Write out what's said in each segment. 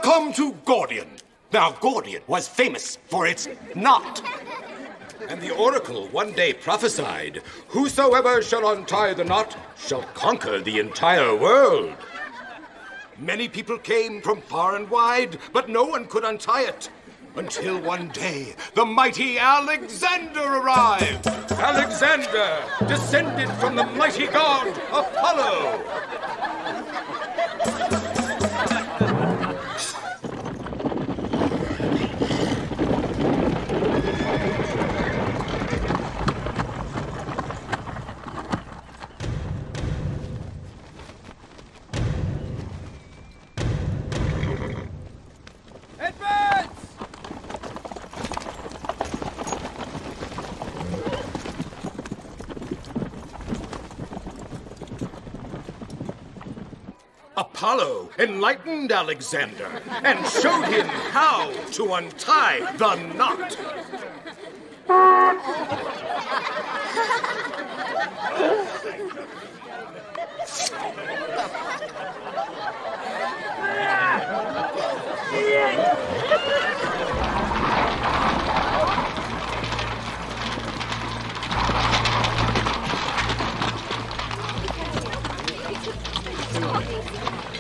Welcome to Gordian. Now, Gordian was famous for its knot. And the oracle one day prophesied, whosoever shall untie the knot shall conquer the entire world. Many people came from far and wide, but no one could untie it. Until one day, the mighty Alexander arrived. Alexander, descended from the mighty god Apollo. Apollo enlightened Alexander and showed him how to untie the knot.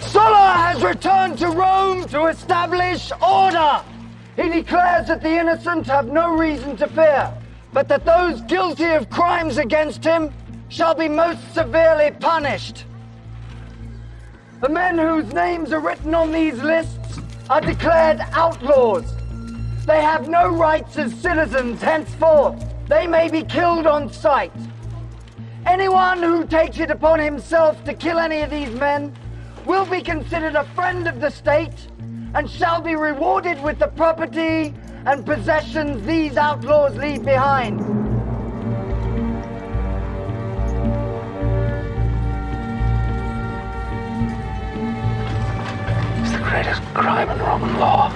Sulla has returned to Rome to establish order. He declares that the innocent have no reason to fear, but that those guilty of crimes against him shall be most severely punished. The men whose names are written on these lists are declared outlaws. They have no rights as citizens henceforth. They may be killed on sight. Anyone who takes it upon himself to kill any of these men will be considered a friend of the state and shall be rewarded with the property and possessions these outlaws leave behind. It's the greatest crime in Roman law.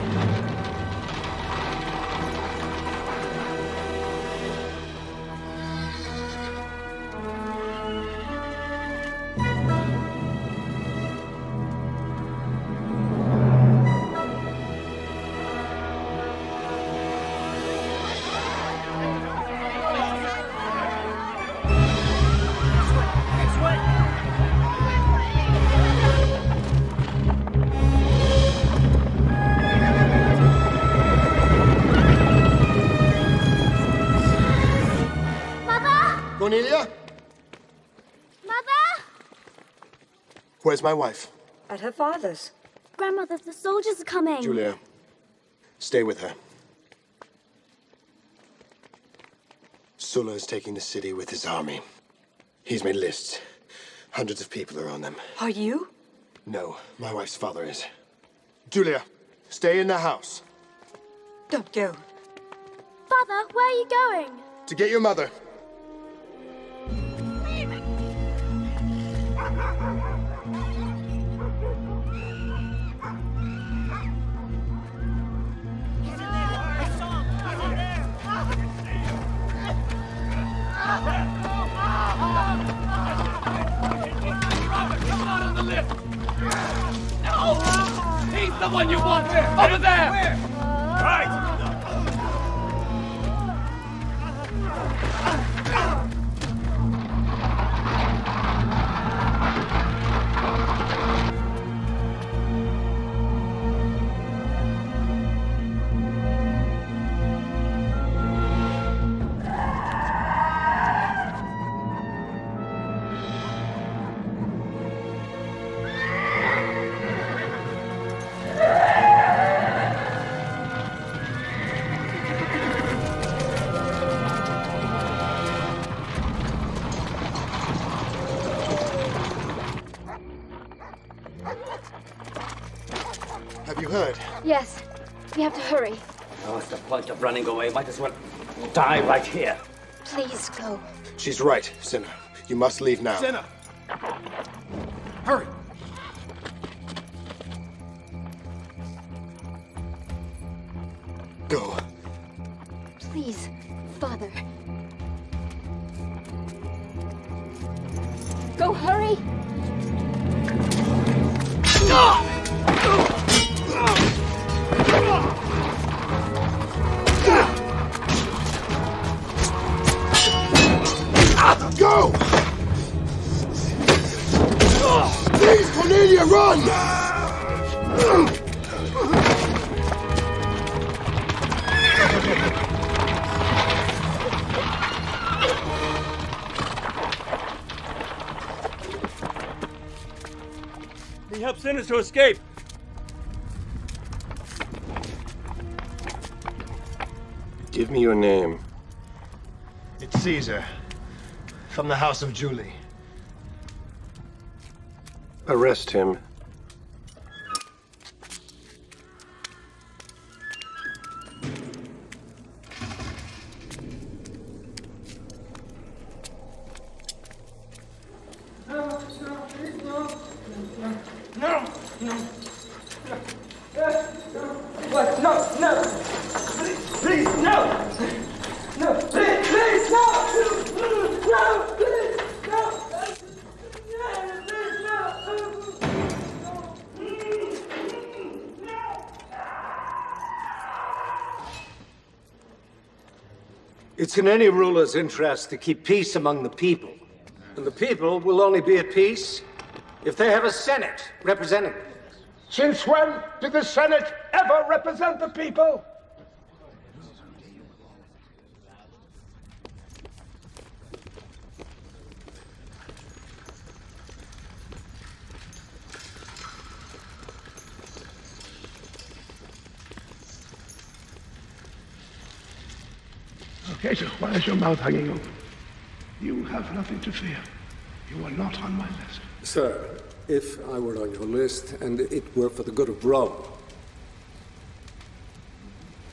Cornelia? Mother? Where's my wife? At her father's. Grandmother, the soldiers are coming. Julia, stay with her. Sulla is taking the city with his army. He's made lists. Hundreds of people are on them. Are you? No, my wife's father is. Julia, stay in the house. Don't go. Father, where are you going? To get your mother. He's the one you want! Over there! Where? Right! Have you heard? Yes. We have to hurry. Oh, what's the point of running away? Might as well die right here. Please go. She's right, Cinna. You must leave now. Cinna! Hurry! Go. Please, Father. Go, hurry! sinners to escape. Give me your name. It's Caesar, from the house of Jula. Arrest him. What? No, no! Please, no! No, please, no! No, please, no! It's in any ruler's interest to keep peace among the people. And the people will only be at peace if they have a Senate representing them. Since when did the Senate ever represent the people? Okay, so why is your mouth hanging open? You have nothing to fear. You are not on my list. Sir, if I were on your list, and it were for the good of Rome,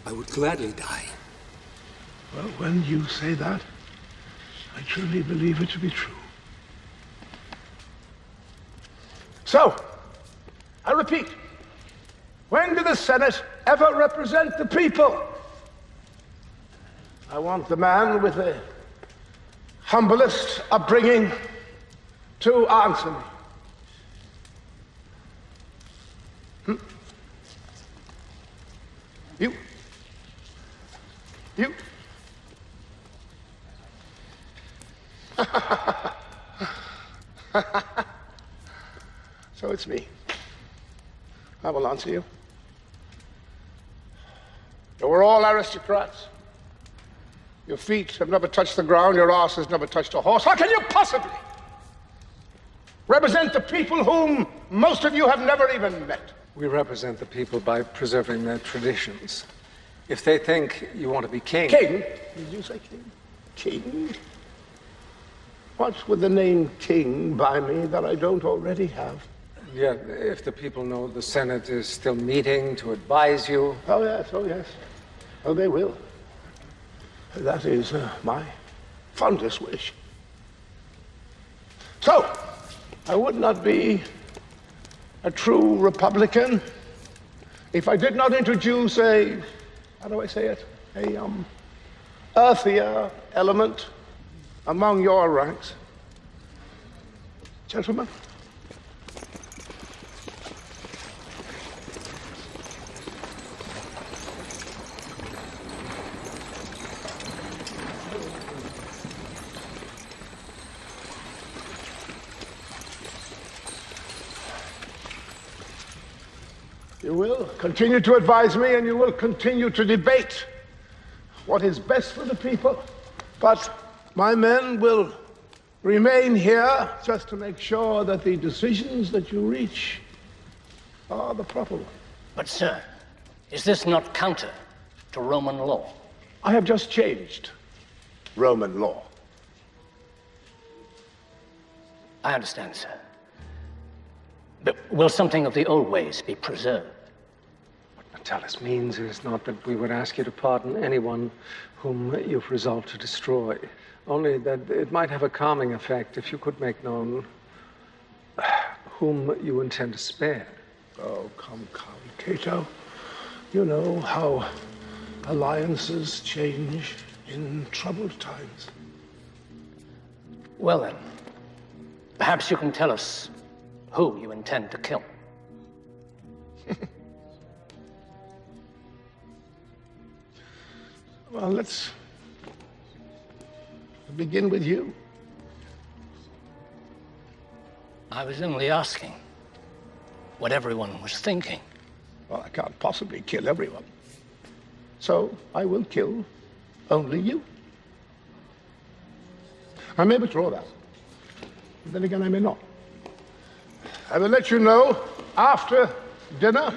I would gladly die. Well, when you say that, I truly believe it to be true. So, I repeat, when did the Senate ever represent the people? I want the man with the humblest upbringing to answer me. You. So it's me. I will answer you. You were all aristocrats. Your feet have never touched the ground, your ass has never touched a horse. How can you possibly represent the people whom most of you have never even met? We represent the people by preserving their traditions. If they think you want to be king... King? Did you say king? King? What would the name king buy me that I don't already have? Yeah, if the people know the Senate is still meeting to advise you... Oh, yes, oh, yes. Oh, they will. That is my fondest wish. So, I would not be a true Republican if I did not introduce a, how do I say it? A earthier element among your ranks. Gentlemen. You will continue to advise me, and you will continue to debate what is best for the people. But my men will remain here just to make sure that the decisions that you reach are the proper ones. But, sir, is this not counter to Roman law? I have just changed Roman law. I understand, sir. But will something of the old ways be preserved? What Natalis means is not that we would ask you to pardon anyone whom you've resolved to destroy. Only that it might have a calming effect if you could make known whom you intend to spare. Oh, come, Cato. You know how alliances change in troubled times. Well, then, perhaps you can tell us who you intend to kill. Well, let's begin with you. I was only asking what everyone was thinking. Well, I can't possibly kill everyone. So I will kill only you. I may withdraw that. But then again, I may not. I will let you know after dinner.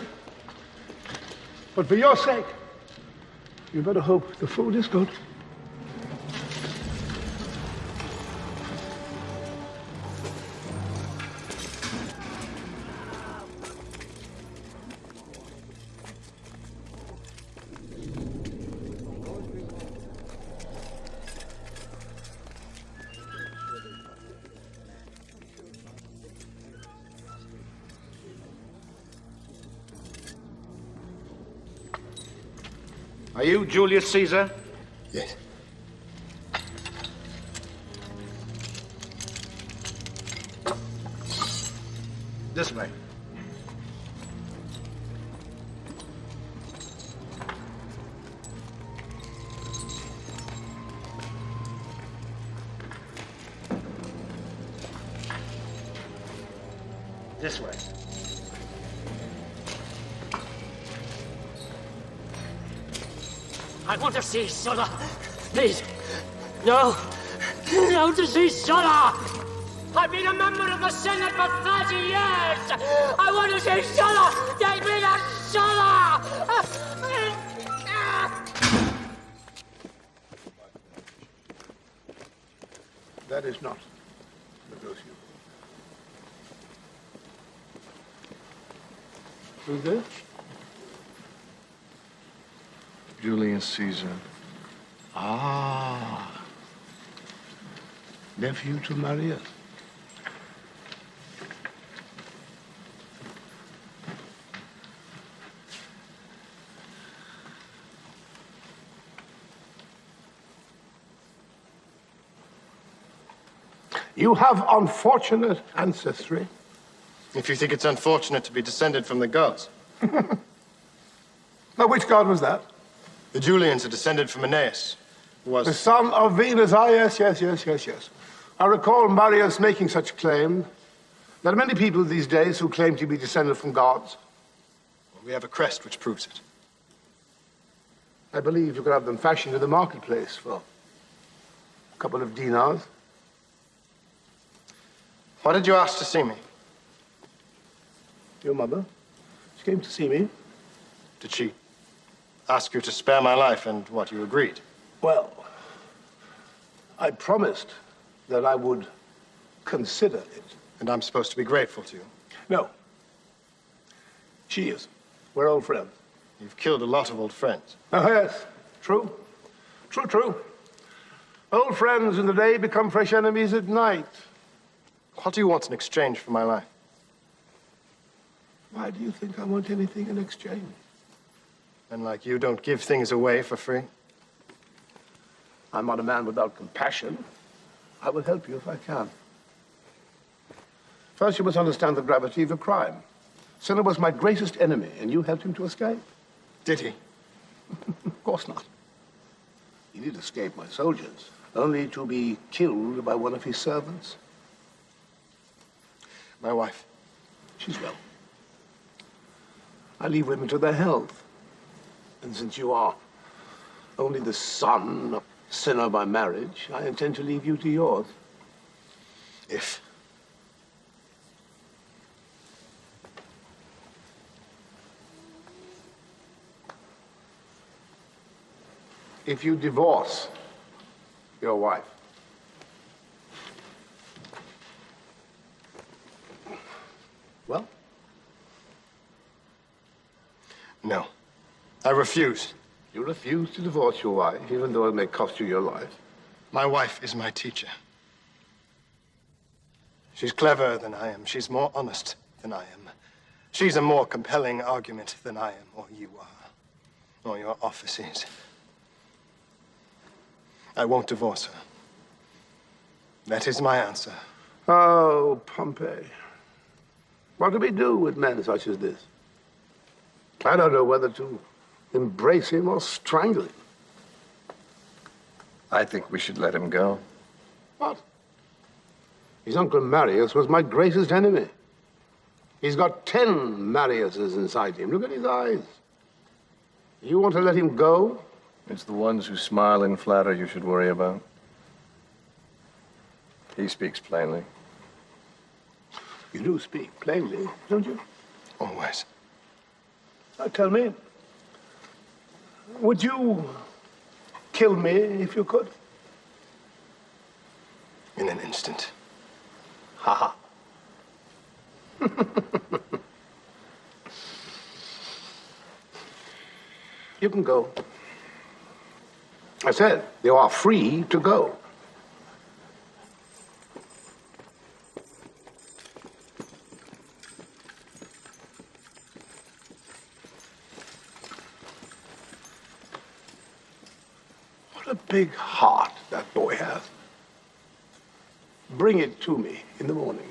But for your sake, you better hope the food is good. Are you Julius Caesar? Yes. This way. This way. I want to see Sulla. Please. No. No to see Sulla. I've been a member of the Senate for 30 years. I want to see Sulla. Take me to Sulla. That is not negotiable. Who's this? Julius Caesar. Ah. Nephew to Marius. You have unfortunate ancestry. If you think it's unfortunate to be descended from the gods. Now, which god was that? The Julians are descended from Aeneas, who was... The son of Venus. Ah, yes. I recall Marius making such claim. There are many people these days who claim to be descended from gods. We have a crest which proves it. I believe you could have them fashioned in the marketplace for a couple of dinars. Why did you ask to see me? Your mother? She came to see me. Did she ask you to spare my life, and what, you agreed? Well, I promised that I would consider it. And I'm supposed to be grateful to you? No. She is. We're old friends. You've killed a lot of old friends. Oh, yes. True. True. Old friends in the day become fresh enemies at night. What do you want in exchange for my life? Why do you think I want anything in exchange? Men like you don't give things away for free. I'm not a man without compassion. I will help you if I can. First, you must understand the gravity of the crime. Sulla was my greatest enemy, and you helped him to escape. Did he? Of course not. He did escape my soldiers, only to be killed by one of his servants. My wife. She's well. I leave women to their health. And since you are only the son of sinner by marriage, I intend to leave you to yours. If you divorce your wife. Well? No. I refuse. You refuse to divorce your wife, even though it may cost you your life? My wife is my teacher. She's cleverer than I am. She's more honest than I am. She's a more compelling argument than I am, or you are, or your offices. I won't divorce her. That is my answer. Oh, Pompey. What do we do with men such as this? I don't know whether to embrace him or strangle him. I think we should let him go. What? His uncle Marius was my greatest enemy. He's got 10 Mariuses inside him. Look at his eyes. You want to let him go? It's the ones who smile and flatter you should worry about. He speaks plainly. You do speak plainly, don't you? Always. Now tell me, would you kill me if you could? In an instant. Ha ha. You can go. I said, you are free to go. What a big heart that boy has. Bring it to me in the morning.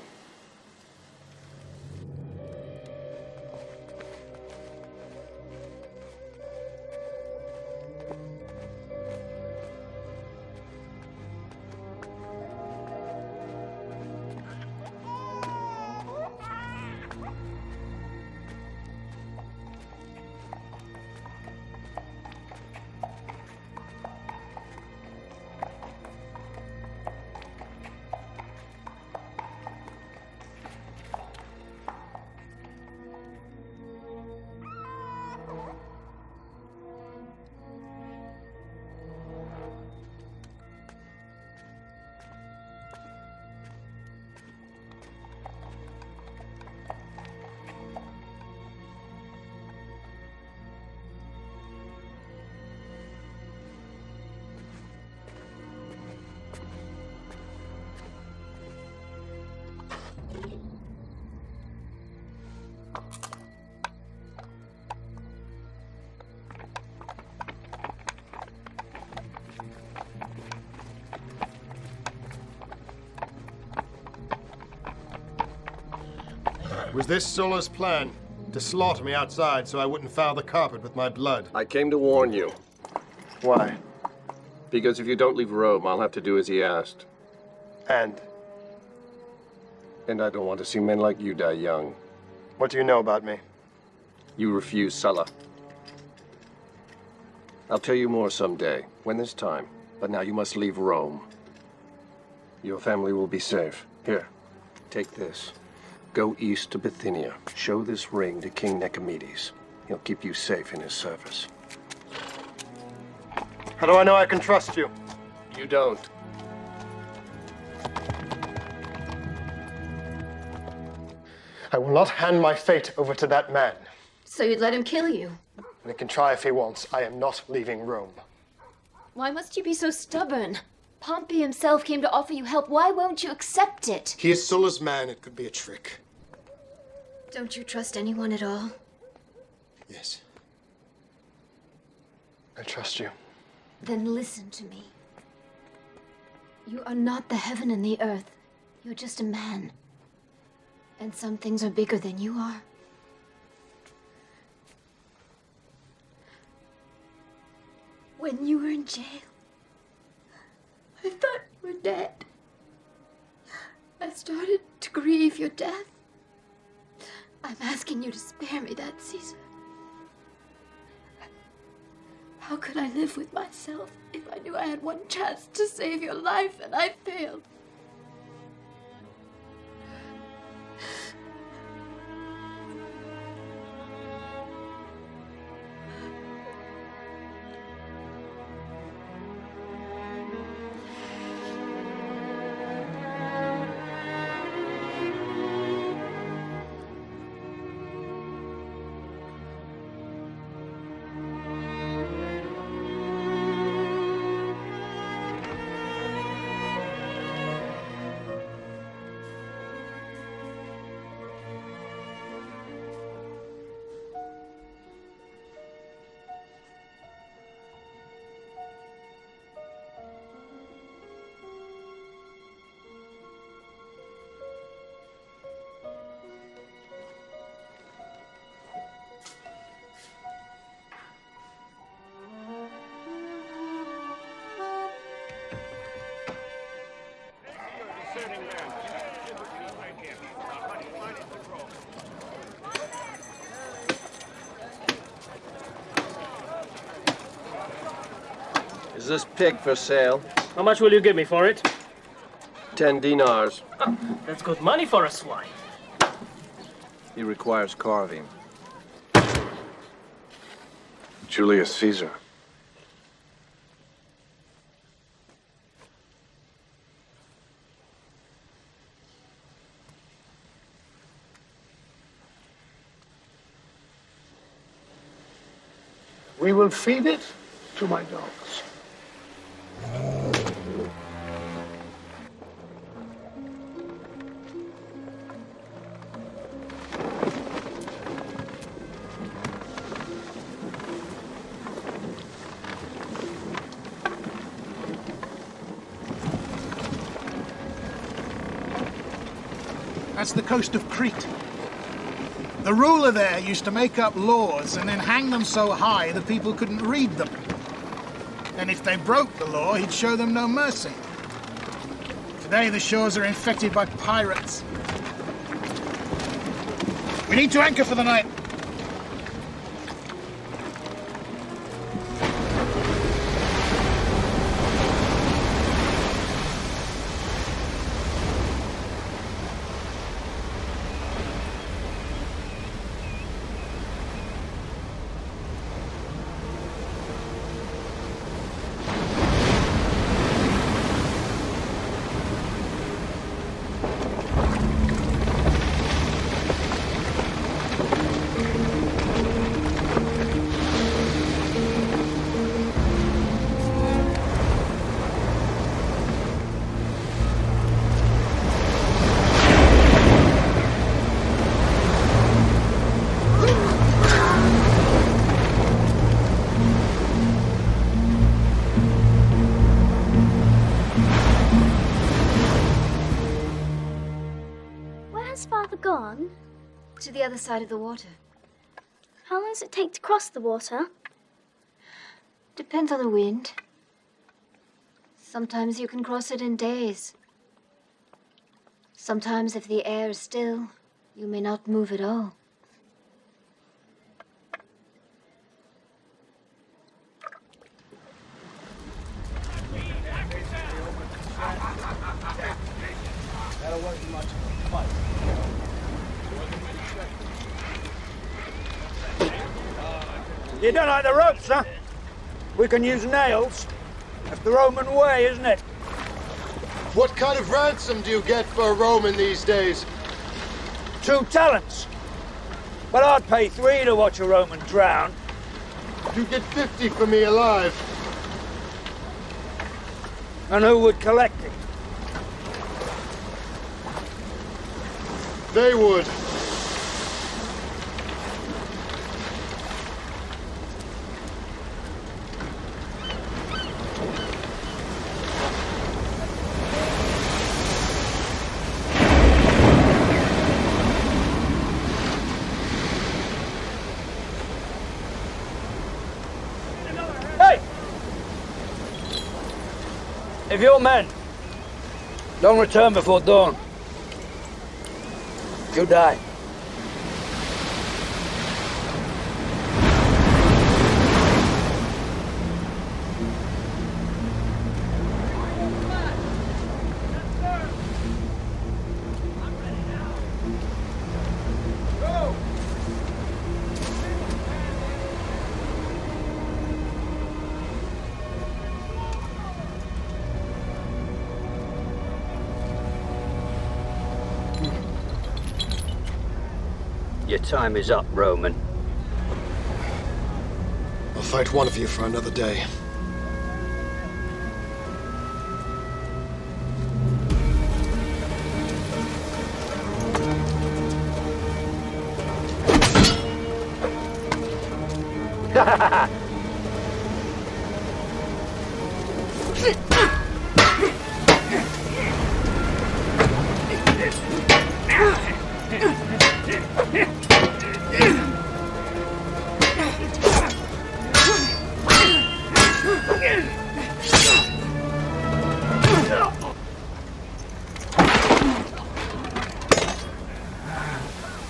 Was this Sulla's plan? To slaughter me outside so I wouldn't foul the carpet with my blood? I came to warn you. Why? Because if you don't leave Rome, I'll have to do as he asked. And? And I don't want to see men like you die young. What do you know about me? You refuse Sulla. I'll tell you more someday, when there's time. But now you must leave Rome. Your family will be safe. Here, take this. Go east to Bithynia. Show this ring to King Nicomedes. He'll keep you safe in his service. How do I know I can trust you? You don't. I will not hand my fate over to that man. So you'd let him kill you? And he can try if he wants. I am not leaving Rome. Why must you be so stubborn? Pompey himself came to offer you help. Why won't you accept it? He is Sulla's man. It could be a trick. Don't you trust anyone at all? Yes. I trust you. Then listen to me. You are not the heaven and the earth. You're just a man. And some things are bigger than you are. When you were in jail, I thought you were dead. I started to grieve your death. I'm asking you to spare me that, Caesar. How could I live with myself if I knew I had one chance to save your life and I failed? Is this pig for sale? How much will you give me for it? 10 dinars. That's good money for a swine. He requires carving. Julius Caesar. We will feed it to my dogs. That's the coast of Crete. The ruler there used to make up laws and then hang them so high that people couldn't read them. And if they broke the law, he'd show them no mercy. Today, the shores are infected by pirates. We need to anchor for the night. Gone? To the other side of the water. How long does it take to cross the water? Depends on the wind. Sometimes you can cross it in days. Sometimes if the air is still, you may not move at all. That wasn't much of a fight. You don't like the ropes, huh? We can use nails. That's the Roman way, isn't it? What kind of ransom do you get for a Roman these days? 2 talents. But I'd pay 3 to watch a Roman drown. You get 50 for me alive. And who would collect it? They would. If your men don't return before dawn, you die. Your time is up, Roman. I'll fight one of you for another day.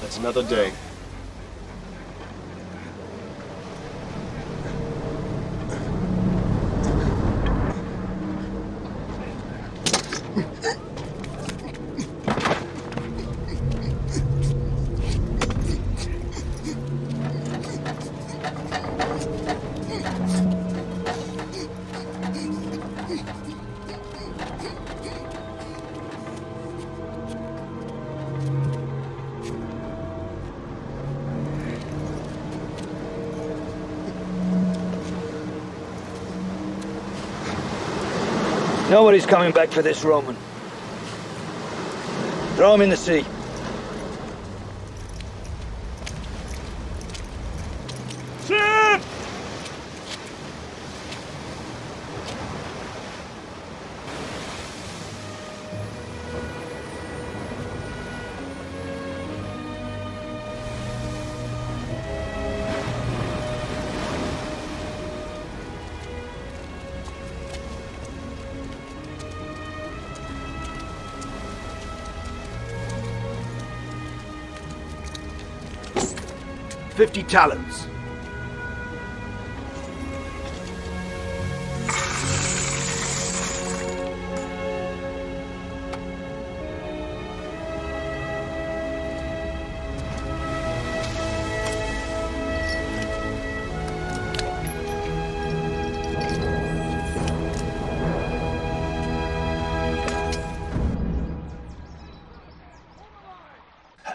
That's another day. Nobody's coming back for this, Roman. Throw him in the sea. Ship! $50 talents.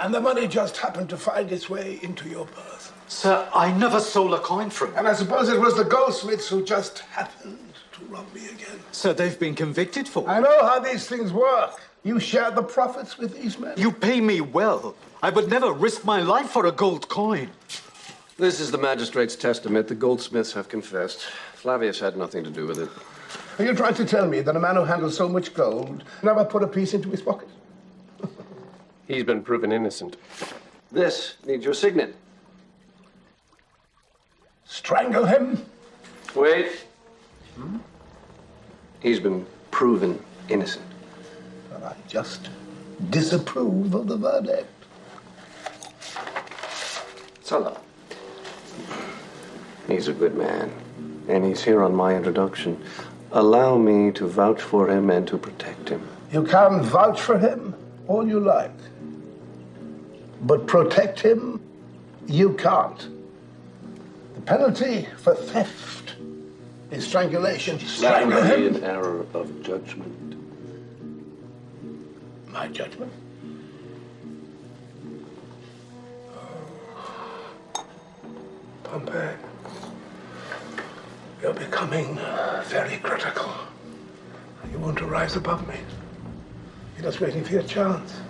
And the money just happened to find its way into your purse. Sir, I never stole a coin from you. And I suppose it was the goldsmiths who just happened to rob me again. Sir, they've been convicted for it. I know how these things work. You share the profits with these men. You pay me well. I would never risk my life for a gold coin. This is the magistrate's testament. The goldsmiths have confessed. Flavius had nothing to do with it. Are you trying to tell me that a man who handles so much gold never put a piece into his pocket? He's been proven innocent. This needs your signet. Strangle him? Wait. He's been proven innocent. But I just disapprove of the verdict. Sulla. He's a good man, and he's here on my introduction. Allow me to vouch for him and to protect him. You can vouch for him all you like. But protect him, you can't. The penalty for theft is strangulation. Strangle That would be him. an error of judgment. My judgment? Pompey, you're becoming very critical. You want to rise above me. You're just waiting for your chance.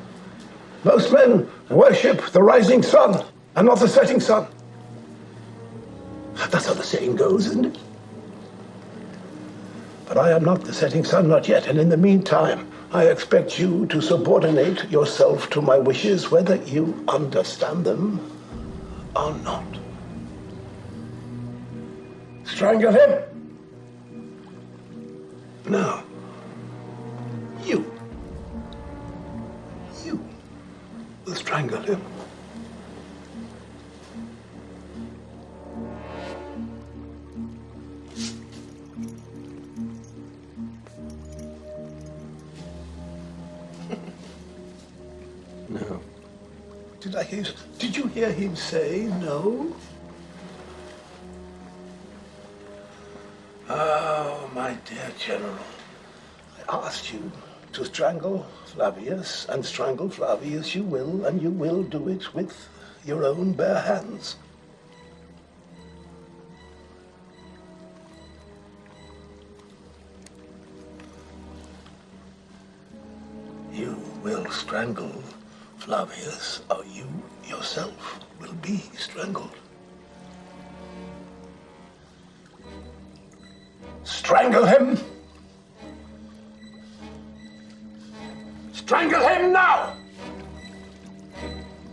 Most men worship the rising sun and not the setting sun. That's how the saying goes, isn't it? But I am not the setting sun, not yet. And in the meantime, I expect you to subordinate yourself to my wishes, whether you understand them or not. Strangle him. Now, you will strangle him. No. Did you hear him say no? Oh, my dear General, I asked you to strangle Flavius, and strangle Flavius you will, and you will do it with your own bare hands. You will strangle Flavius, or you yourself will be strangled. Strangle him! Strangle him now!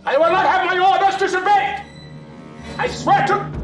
I will not have my orders disobeyed! I swear to...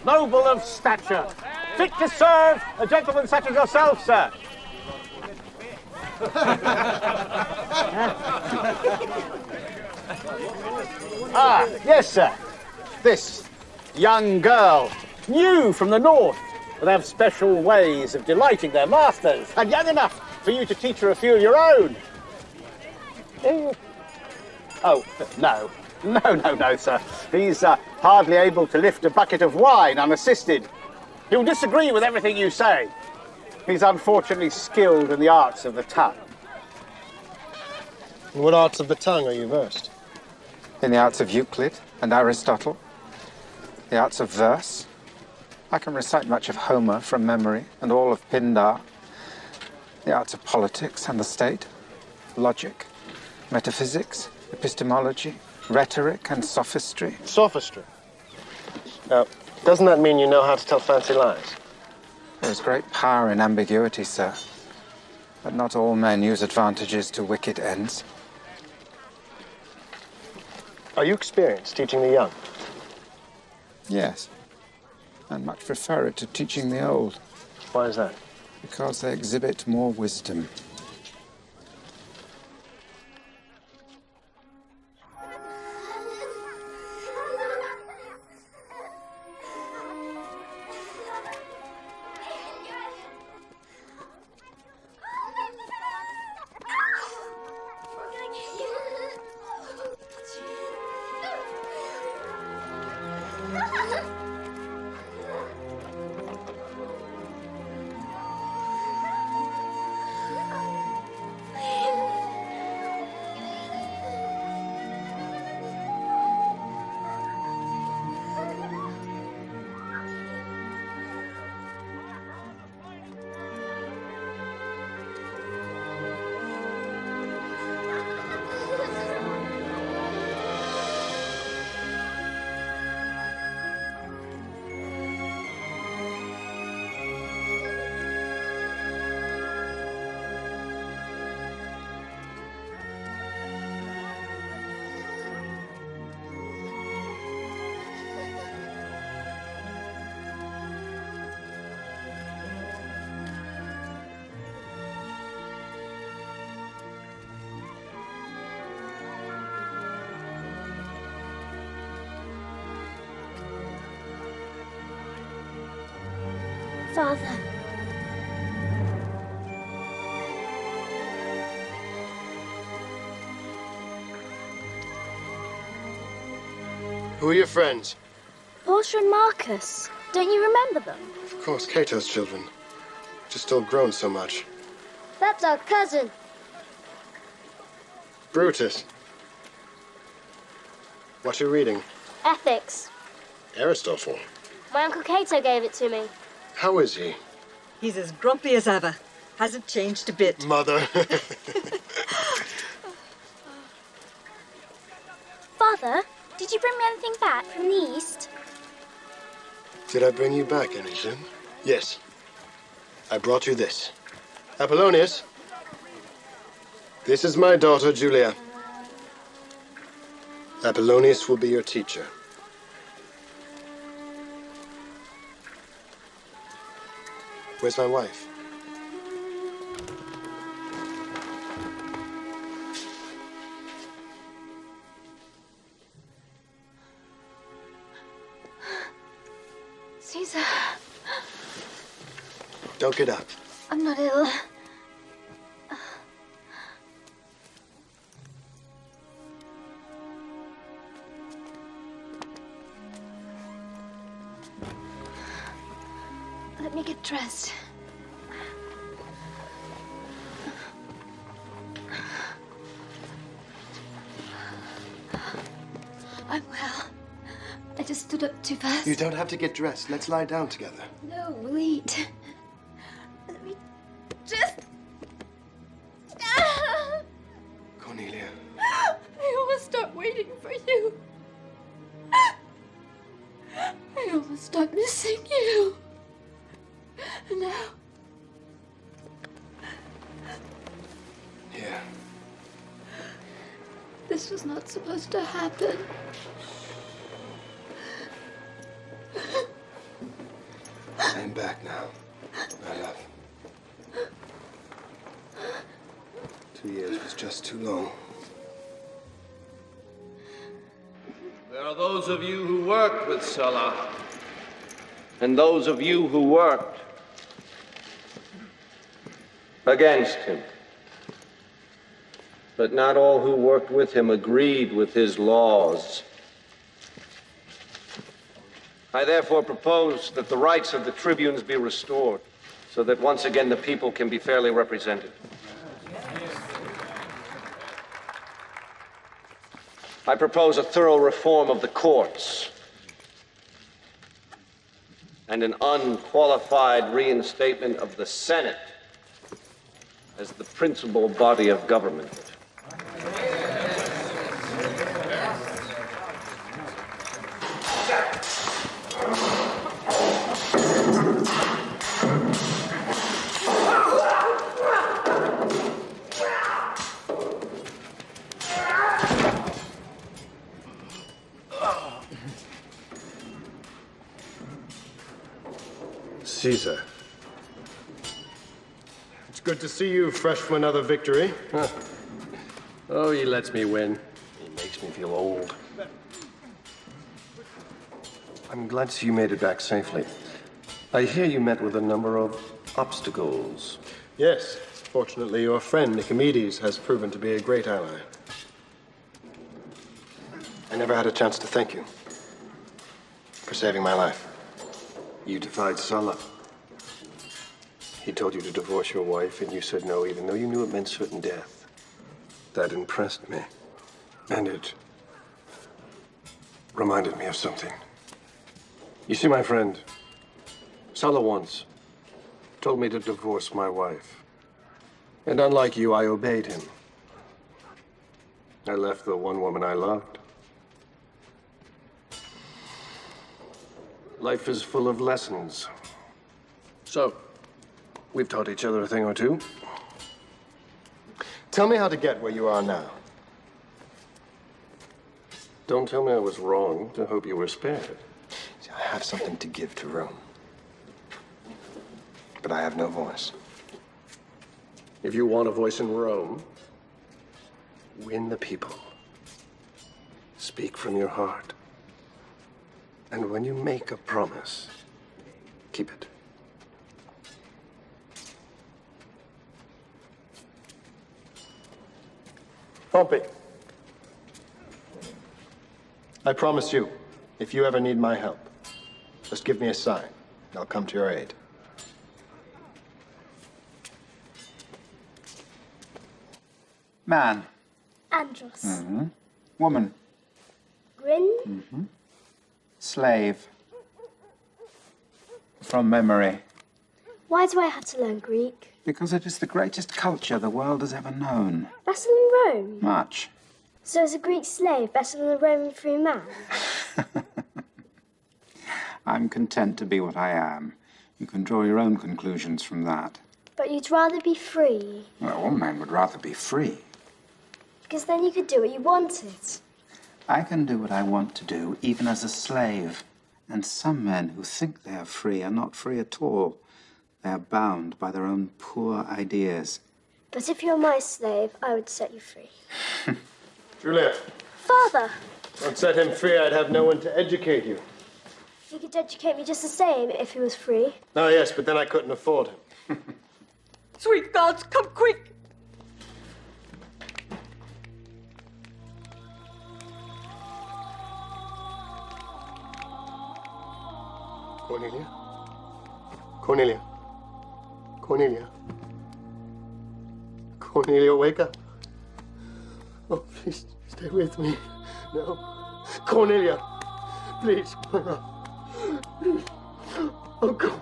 Noble of stature, fit to serve a gentleman such as yourself, sir. Ah, yes, sir. This young girl, new from the north, will have special ways of delighting their masters, and young enough for you to teach her a few of your own. Oh, no. No, sir. He's hardly able to lift a bucket of wine unassisted. He'll disagree with everything you say. He's unfortunately skilled in the arts of the tongue. In what arts of the tongue are you versed? In the arts of Euclid and Aristotle, the arts of verse. I can recite much of Homer from memory and all of Pindar. The arts of politics and the state, logic, metaphysics, epistemology, rhetoric and sophistry. Sophistry? Now, doesn't that mean you know how to tell fancy lies? There's great power in ambiguity, sir. But not all men use advantages to wicked ends. Are you experienced teaching the young? Yes. And much prefer it to teaching the old. Why is that? Because they exhibit more wisdom. Father. Who are your friends? Portia and Marcus. Don't you remember them? Of course, Cato's children. Just still grown so much. That's our cousin. Brutus. What you reading? Ethics. Aristotle. My Uncle Cato gave it to me. How is he? He's as grumpy as ever. Hasn't changed a bit. Mother. Father, did you bring me anything back from the East? Did I bring you back anything? Yes. I brought you this. Apollonius. This is my daughter, Julia. Apollonius will be your teacher. Where's my wife? Caesar. Don't get up. I'm not ill. Let me get dressed. I'm well. I just stood up too fast. You don't have to get dressed. Let's lie down together. No, we'll eat. Let me just... Cornelia. I almost stopped waiting for you. I almost stopped missing you. And now... Here. This was not supposed to happen. I'm back now, my love. 2 years was just too long. There are those of you who worked with Sulla, and those of you who worked against him. But not all who worked with him agreed with his laws. I therefore propose that the rights of the tribunes be restored, so that once again the people can be fairly represented. I propose a thorough reform of the courts and an unqualified reinstatement of the Senate as the principal body of government. Caesar. It's good to see you fresh from another victory. Huh. Oh, he lets me win. He makes me feel old. I'm glad to see you made it back safely. I hear you met with a number of obstacles. Yes. Fortunately, your friend Nicomedes has proven to be a great ally. I never had a chance to thank you for saving my life. You defied Sulla. He told you to divorce your wife, and you said no, even though you knew it meant certain death. That impressed me. And it reminded me of something. You see, my friend, Sulla once told me to divorce my wife. And unlike you, I obeyed him. I left the one woman I loved. Life is full of lessons. So, we've taught each other a thing or two. Tell me how to get where you are now. Don't tell me I was wrong to hope you were spared. See, I have something to give to Rome. But I have no voice. If you want a voice in Rome, win the people. Speak from your heart. And when you make a promise, keep it. Pompey, I promise you, if you ever need my help, just give me a sign, and I'll come to your aid. Man. Andros. Mm-hmm. Woman. Grin. Mm-hmm. Slave. From memory. Why do I have to learn Greek? Because it is the greatest culture the world has ever known. Better than Rome? Much. So is a Greek slave better than a Roman free man? I'm content to be what I am. You can draw your own conclusions from that. But you'd rather be free. Well, all men would rather be free. Because then you could do what you wanted. I can do what I want to do, even as a slave. And some men who think they are free are not free at all. They are bound by their own poor ideas. But if you're my slave, I would set you free. Julia. Father! Don't set him free, I'd have no one to educate you. He could educate me just the same if he was free. Oh, yes, but then I couldn't afford him. Sweet gods, come quick! Cornelia? Cornelia? Cornelia? Cornelia, wake up. Oh, please, stay with me. No. Cornelia, please. Please. Oh, God.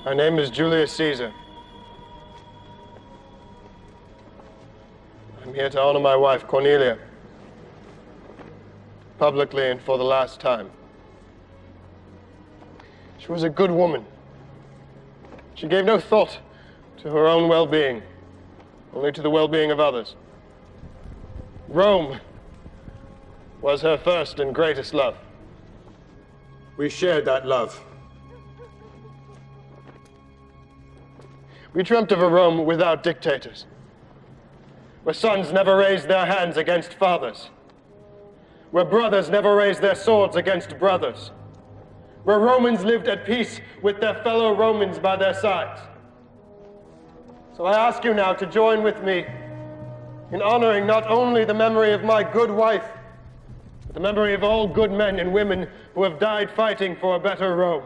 My name is Julius Caesar. I'm here to honor my wife, Cornelia, publicly and for the last time. She was a good woman, She gave no thought to her own well-being, only to the well-being of others. Rome was her first and greatest love. We shared that love. We dreamt of a Rome without dictators, where sons never raised their hands against fathers, where brothers never raised their swords against brothers, where Romans lived at peace with their fellow Romans by their sides. So I ask you now to join with me in honoring not only the memory of my good wife, but the memory of all good men and women who have died fighting for a better Rome.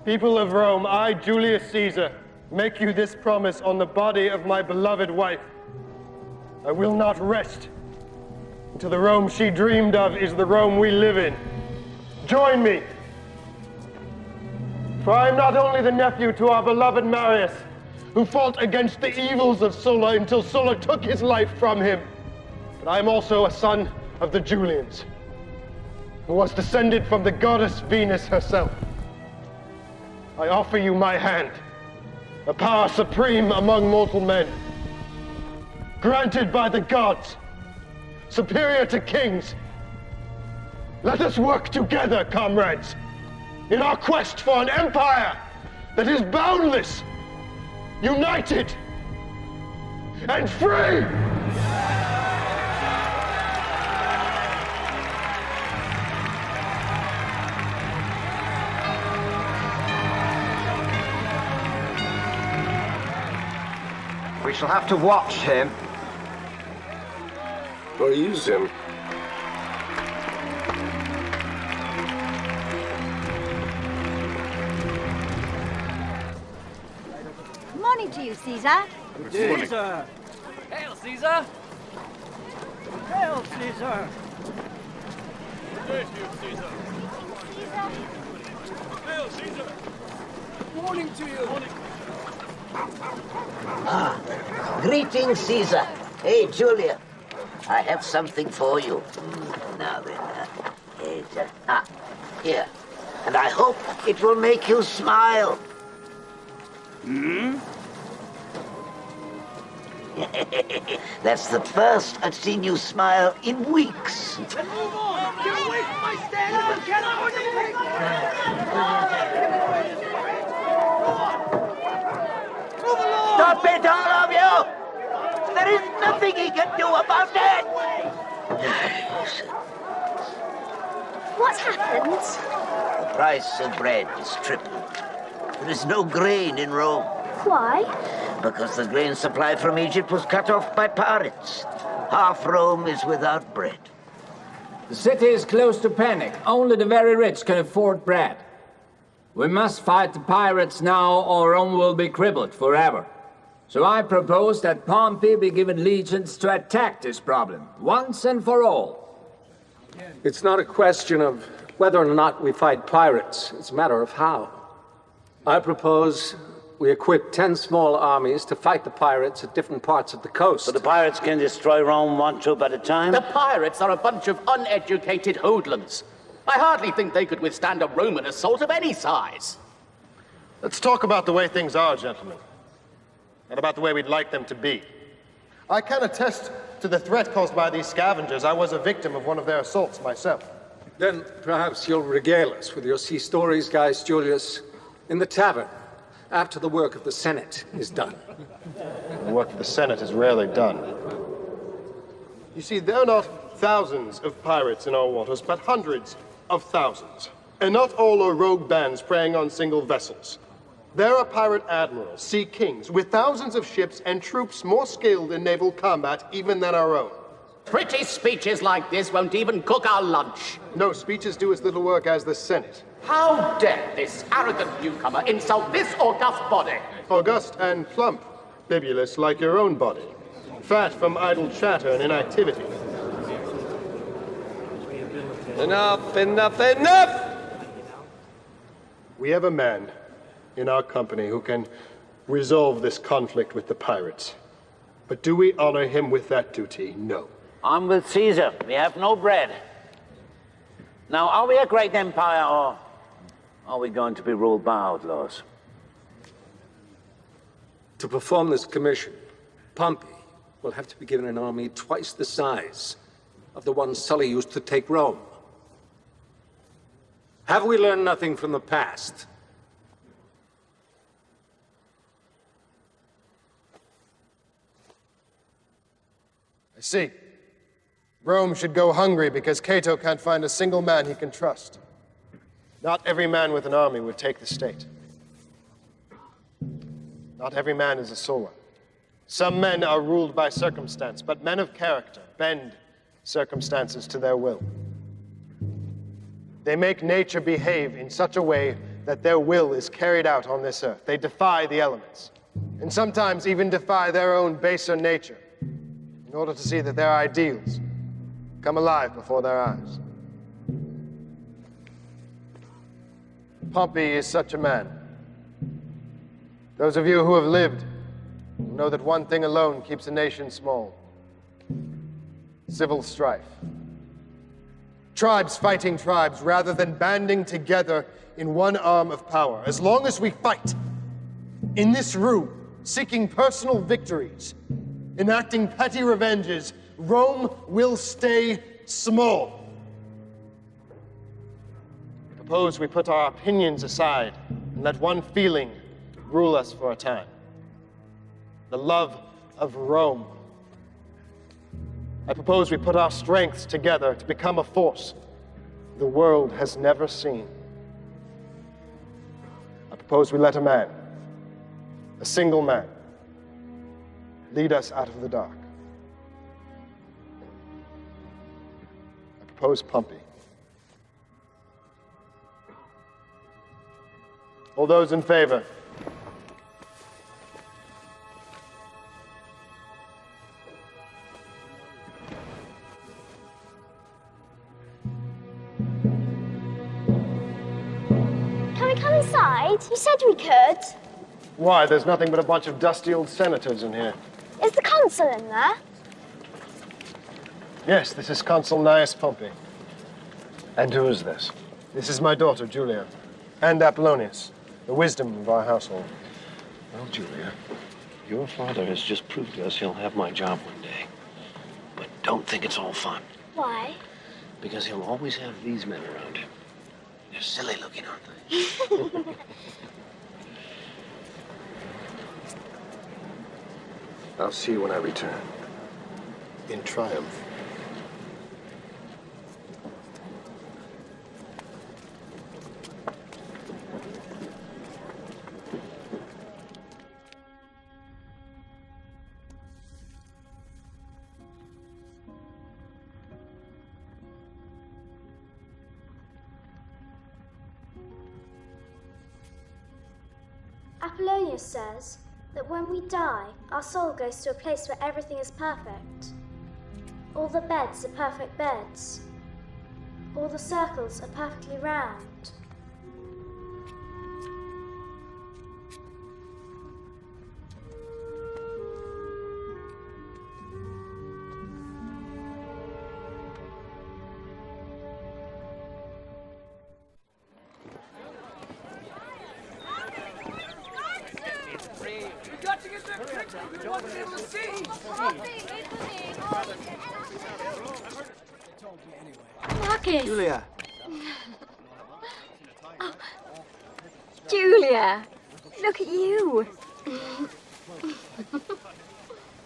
People of Rome, I, Julius Caesar, make you this promise on the body of my beloved wife. I will not rest until the Rome she dreamed of is the Rome we live in. Join me. For I am not only the nephew to our beloved Marius, who fought against the evils of Sulla until Sulla took his life from him, but I am also a son of the Julians, who was descended from the goddess Venus herself. I offer you my hand, a power supreme among mortal men, granted by the gods, superior to kings. Let us work together, comrades, in our quest for an empire that is boundless, united, and free! We shall have to watch him. Or use him. Morning to you, Caesar. Caesar! Hail, Caesar! Hail, Caesar! Thank you, Caesar. Hail, Caesar! Morning to you! Morning. Greetings, Caesar. Hey, Julia. I have something for you. Now then, here. And I hope it will make you smile. Hmm? That's the first I've seen you smile in weeks. Move on! Get away from my stand! Get out! Stop it, all of you! There is nothing he can do about it! What's happened? The price of bread is tripled. There is no grain in Rome. Why? Because the grain supply from Egypt was cut off by pirates. Half Rome is without bread. The city is close to panic. Only the very rich can afford bread. We must fight the pirates now, or Rome will be crippled forever. So I propose that Pompey be given legions to attack this problem, once and for all. It's not a question of whether or not we fight pirates. It's a matter of how. I propose we equip 10 small armies to fight the pirates at different parts of the coast. So the pirates can destroy Rome one troop at a time? The pirates are a bunch of uneducated hoodlums. I hardly think they could withstand a Roman assault of any size. Let's talk about the way things are, gentlemen. Not about the way we'd like them to be. I can attest to the threat caused by these scavengers. I was a victim of one of their assaults myself. Then perhaps you'll regale us with your sea stories, Gaius Julius, in the tavern, after the work of the Senate is done. The work of the Senate is rarely done. You see, there are not thousands of pirates in our waters, but hundreds of thousands. And not all are rogue bands preying on single vessels. There are pirate admirals, sea kings, with thousands of ships and troops more skilled in naval combat even than our own. Pretty speeches like this won't even cook our lunch. No, speeches do as little work as the Senate. How dare this arrogant newcomer insult this august body? August and plump, bibulous like your own body. Fat from idle chatter and inactivity. Enough, enough, enough! We have a man in our company who can resolve this conflict with the pirates. But do we honor him with that duty? No. I'm with Caesar. We have no bread. Now, are we a great empire, or are we going to be ruled by outlaws? To perform this commission, Pompey will have to be given an army twice the size of the one Sulla used to take Rome. Have we learned nothing from the past? I see. Rome should go hungry because Cato can't find a single man he can trust. Not every man with an army would take the state. Not every man is a Sulla. Some men are ruled by circumstance, but men of character bend circumstances to their will. They make nature behave in such a way that their will is carried out on this earth. They defy the elements, and sometimes even defy their own baser nature, in order to see that their ideals come alive before their eyes. Pompey is such a man. Those of you who have lived know that one thing alone keeps a nation small: civil strife. Tribes fighting tribes rather than banding together in one arm of power. As long as we fight in this room, seeking personal victories, enacting petty revenges, Rome will stay small. Suppose we put our opinions aside and let one feeling rule us for a time: the love of Rome. I propose we put our strengths together to become a force the world has never seen. I propose we let a man, a single man, lead us out of the dark. I propose Pompey. All those in favor? Can we come inside? You said we could. Why? There's nothing but a bunch of dusty old senators in here. Is the consul in there? Yes, this is Consul Gnaeus Pompey. And who is this? This is my daughter, Julia, and Apollonius, the wisdom of our household. Well, Julia, your father has just proved to us he'll have my job one day. But don't think it's all fun. Why? Because he'll always have these men around him. They're silly looking, aren't they? I'll see you when I return. In triumph. Apollonius says that when we die, our soul goes to a place where everything is perfect. All the beds are perfect beds. All the circles are perfectly round. Julia. Oh, Julia, look at you.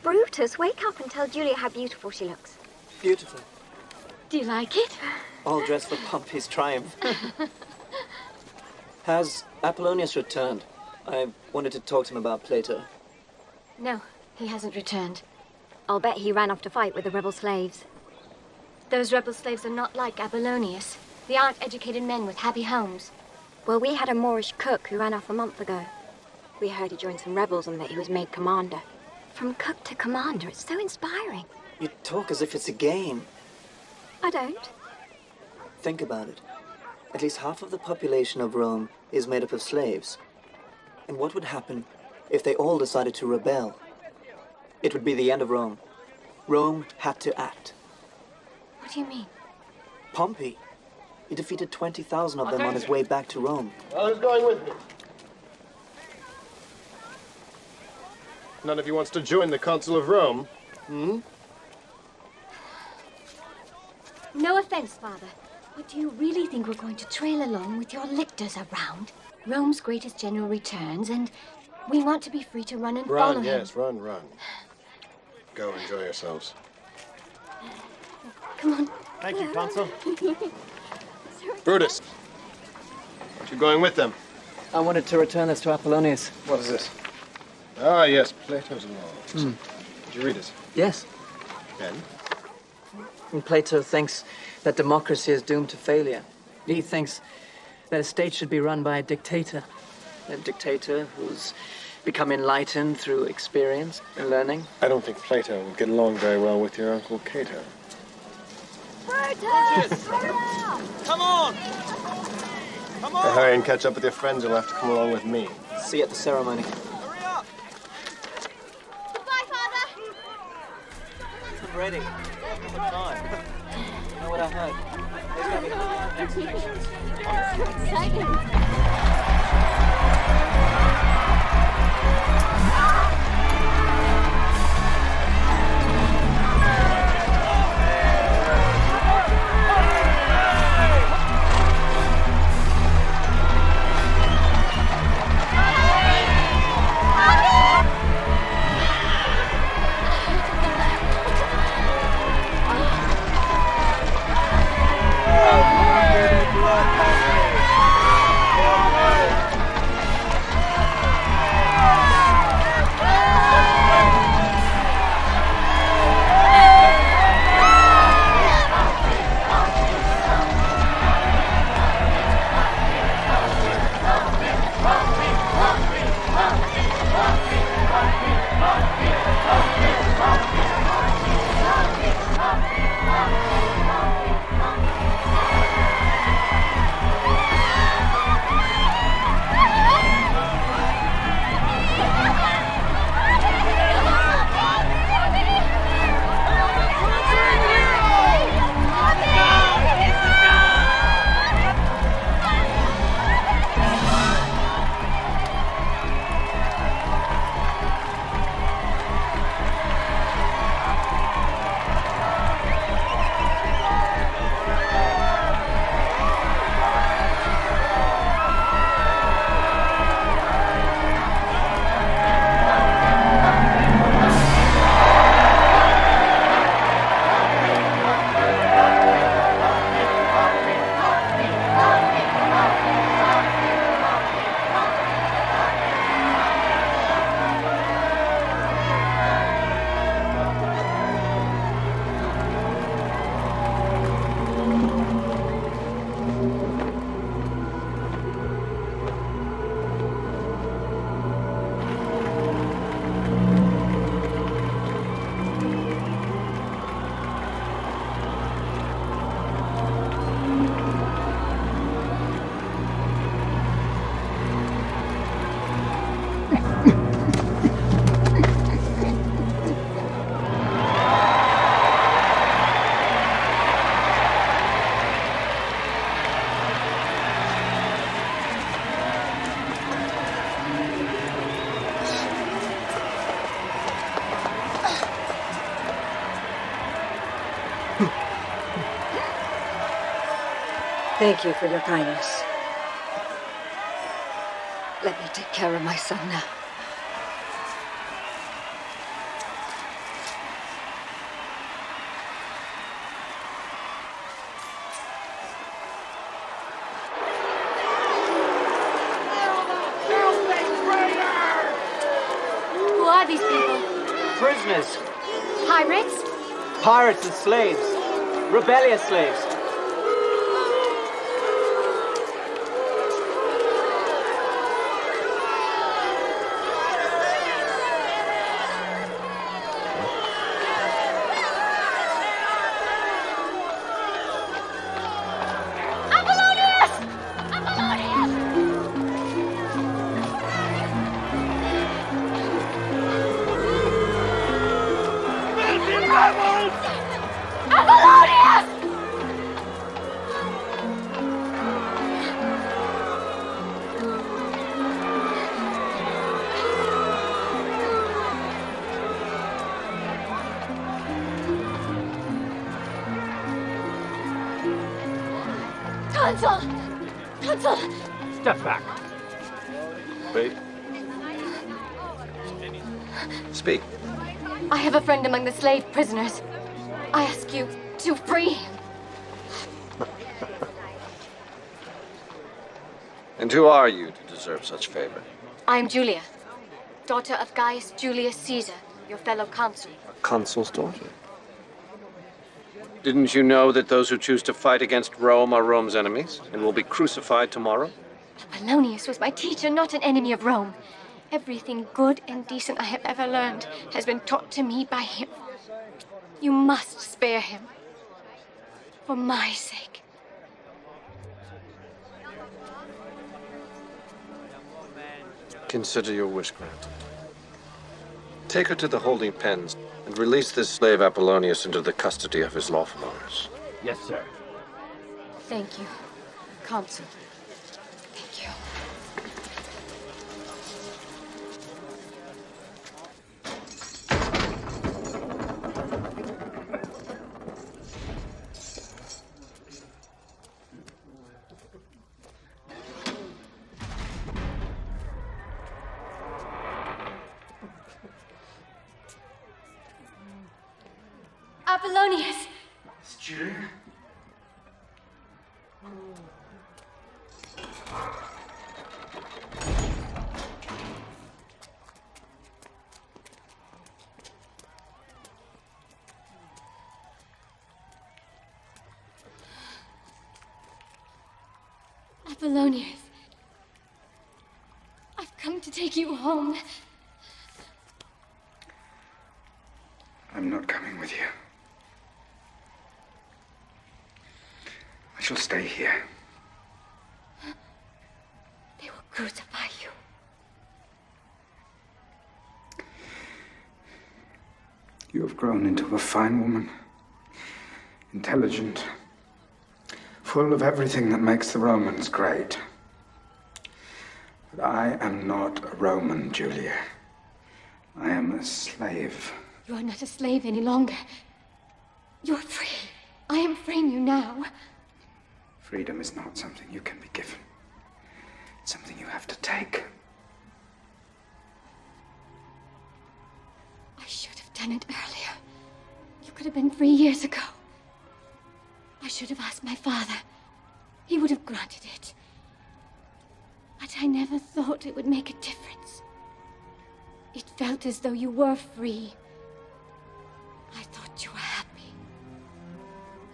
Brutus, wake up and tell Julia how beautiful she looks. Beautiful. Do you like it? All dressed for Pompey's triumph. Has Apollonius returned? I wanted to talk to him about Plato. No, he hasn't returned. I'll bet he ran off to fight with the rebel slaves. Those rebel slaves are not like Apollonius. They aren't educated men with happy homes. Well, we had a Moorish cook who ran off a month ago. We heard he joined some rebels and that he was made commander. From cook to commander, it's so inspiring. You talk as if it's a game. I don't. Think about it. At least half of the population of Rome is made up of slaves. And what would happen if they all decided to rebel? It would be the end of Rome. Rome had to act. What do you mean? Pompey. He defeated 20,000 of them on his way back to Rome. Well, who's going with me? None of you wants to join the Council of Rome? Hmm? No offense, Father, but do you really think we're going to trail along with your lictors around? Rome's greatest general returns, and we want to be free to run and follow him. Yes, run. Go enjoy yourselves. Come on. Thank you, Consul. Brutus, you going with them? I wanted to return this to Apollonius. What is this? Ah, yes, Plato's laws. Did you read it? Yes. And Plato thinks that democracy is doomed to failure. He thinks that a state should be run by a dictator who's become enlightened through experience and learning. I don't think Plato would get along very well with your Uncle Cato. Brutus! Come on! Come on! Hurry and catch up with your friends. You'll have to come along with me. See you at the ceremony. Hurry up! Goodbye, Father! I'm ready. Good time. You know what I heard? There's going to be hundreds of executions. Exciting! Thank you for your kindness. Let me take care of my son now. Who are these people? Prisoners. Pirates? Pirates and slaves. Rebellious slaves. Consul! Consul! Step back. Wait. Speak. I have a friend among the slave prisoners. I ask you to free him. And who are you to deserve such favor? I am Julia, daughter of Gaius Julius Caesar, your fellow consul. A consul's daughter? Didn't you know that those who choose to fight against Rome are Rome's enemies and will be crucified tomorrow? Apollonius was my teacher, not an enemy of Rome. Everything good and decent I have ever learned has been taught to me by him. You must spare him. For my sake. Consider your wish granted. Take her to the holding pens and release this slave Apollonius into the custody of his lawful owners. Yes, sir. Thank you, Consul. Thank you. Apollonius! It's Julia. Apollonius. I've come to take you home. I'm not coming with you. I shall stay here. They will crucify you. You have grown into a fine woman. Intelligent. Full of everything that makes the Romans great. But I am not a Roman, Julia. I am a slave. You are not a slave any longer. You're free. I am freeing you now. Freedom is not something you can be given. It's something you have to take. I should have done it earlier. You could have been free years ago. I should have asked my father. He would have granted it. But I never thought it would make a difference. It felt as though you were free. I thought you were happy.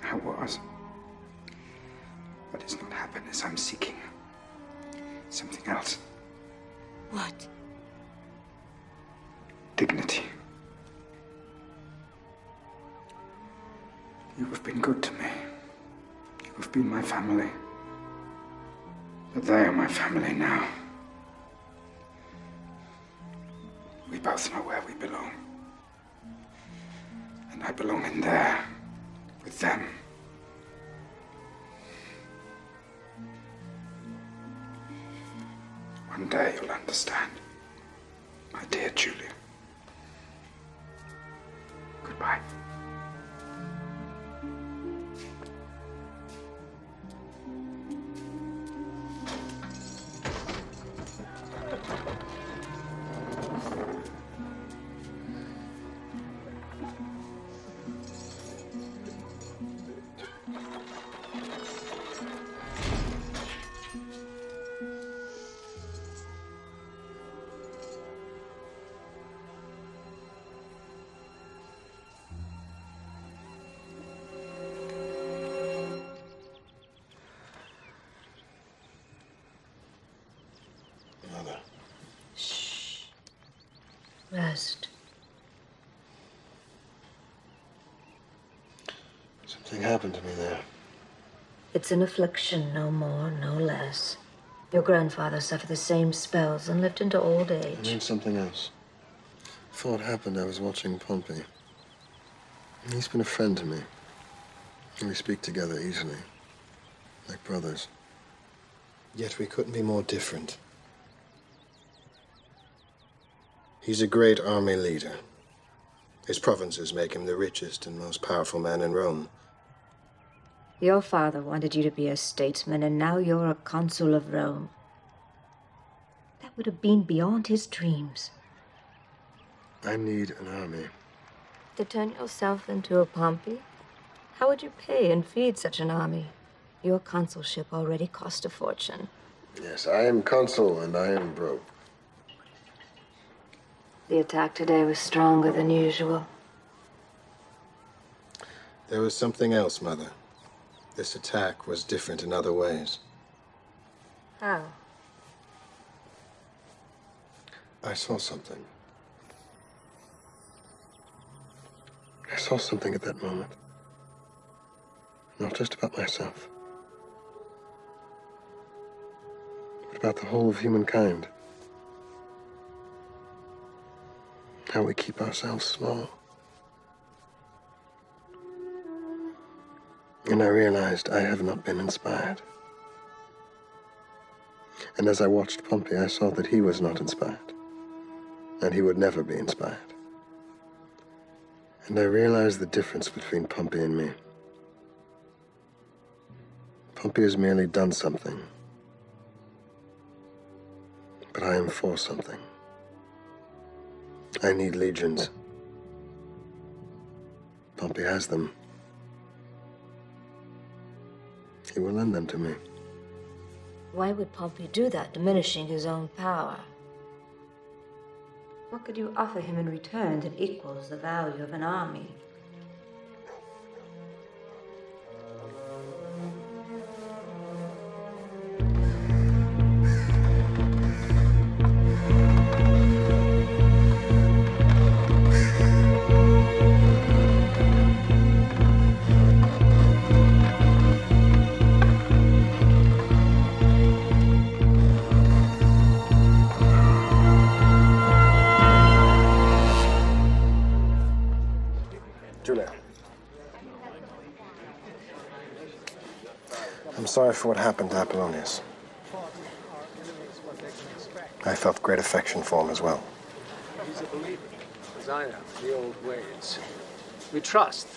I was. But it's not happiness I'm seeking. Something else. What? Dignity. You have been good to me. You have been my family. But they are my family now. We both know where we belong. And I belong in there, with them. One day you'll understand, my dear Julia. Goodbye. Rest. Something happened to me there. It's an affliction, no more, no less. Your grandfather suffered the same spells and lived into old age. I mean something else. Before it happened, I was watching Pompey. He's been a friend to me. And we speak together easily, like brothers. Yet we couldn't be more different. He's a great army leader. His provinces make him the richest and most powerful man in Rome. Your father wanted you to be a statesman, and now you're a consul of Rome. That would have been beyond his dreams. I need an army. To turn yourself into a Pompey? How would you pay and feed such an army? Your consulship already cost a fortune. Yes, I am consul and I am broke. The attack today was stronger than usual. There was something else, Mother. This attack was different in other ways. How? I saw something. I saw something at that moment. Not just about myself, but about the whole of humankind. How we keep ourselves small. And I realized I have not been inspired. And as I watched Pompey, I saw that he was not inspired. And he would never be inspired. And I realized the difference between Pompey and me. Pompey has merely done something. But I am for something. I need legions. Pompey has them. He will lend them to me. Why would Pompey do that, diminishing his own power? What could you offer him in return that equals the value of an army? Julia. I'm sorry for what happened to Apollonius. I felt great affection for him as well. He's a believer, as I am, in the old ways. We trust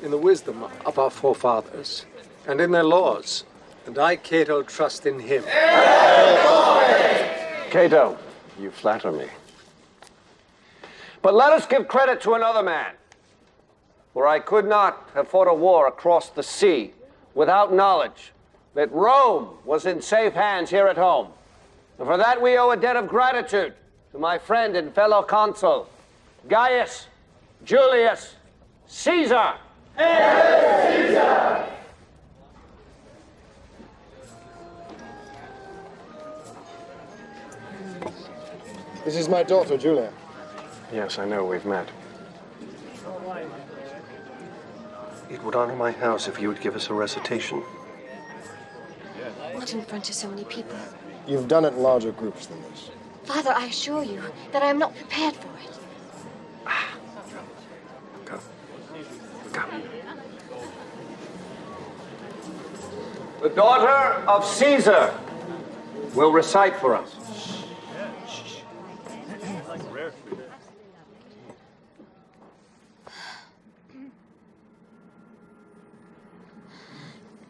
in the wisdom of our forefathers and in their laws. And I, Cato, trust in him. Cato, you flatter me. But let us give credit to another man. For I could not have fought a war across the sea without knowledge that Rome was in safe hands here at home. And for that we owe a debt of gratitude to my friend and fellow consul, Gaius Julius Caesar. Caesar! This is my daughter, Julia. Yes, I know, we've met. It would honor my house if you would give us a recitation. Not in front of so many people. You've done it in larger groups than this. Father, I assure you that I am not prepared for it. Go. Go. The daughter of Caesar will recite for us.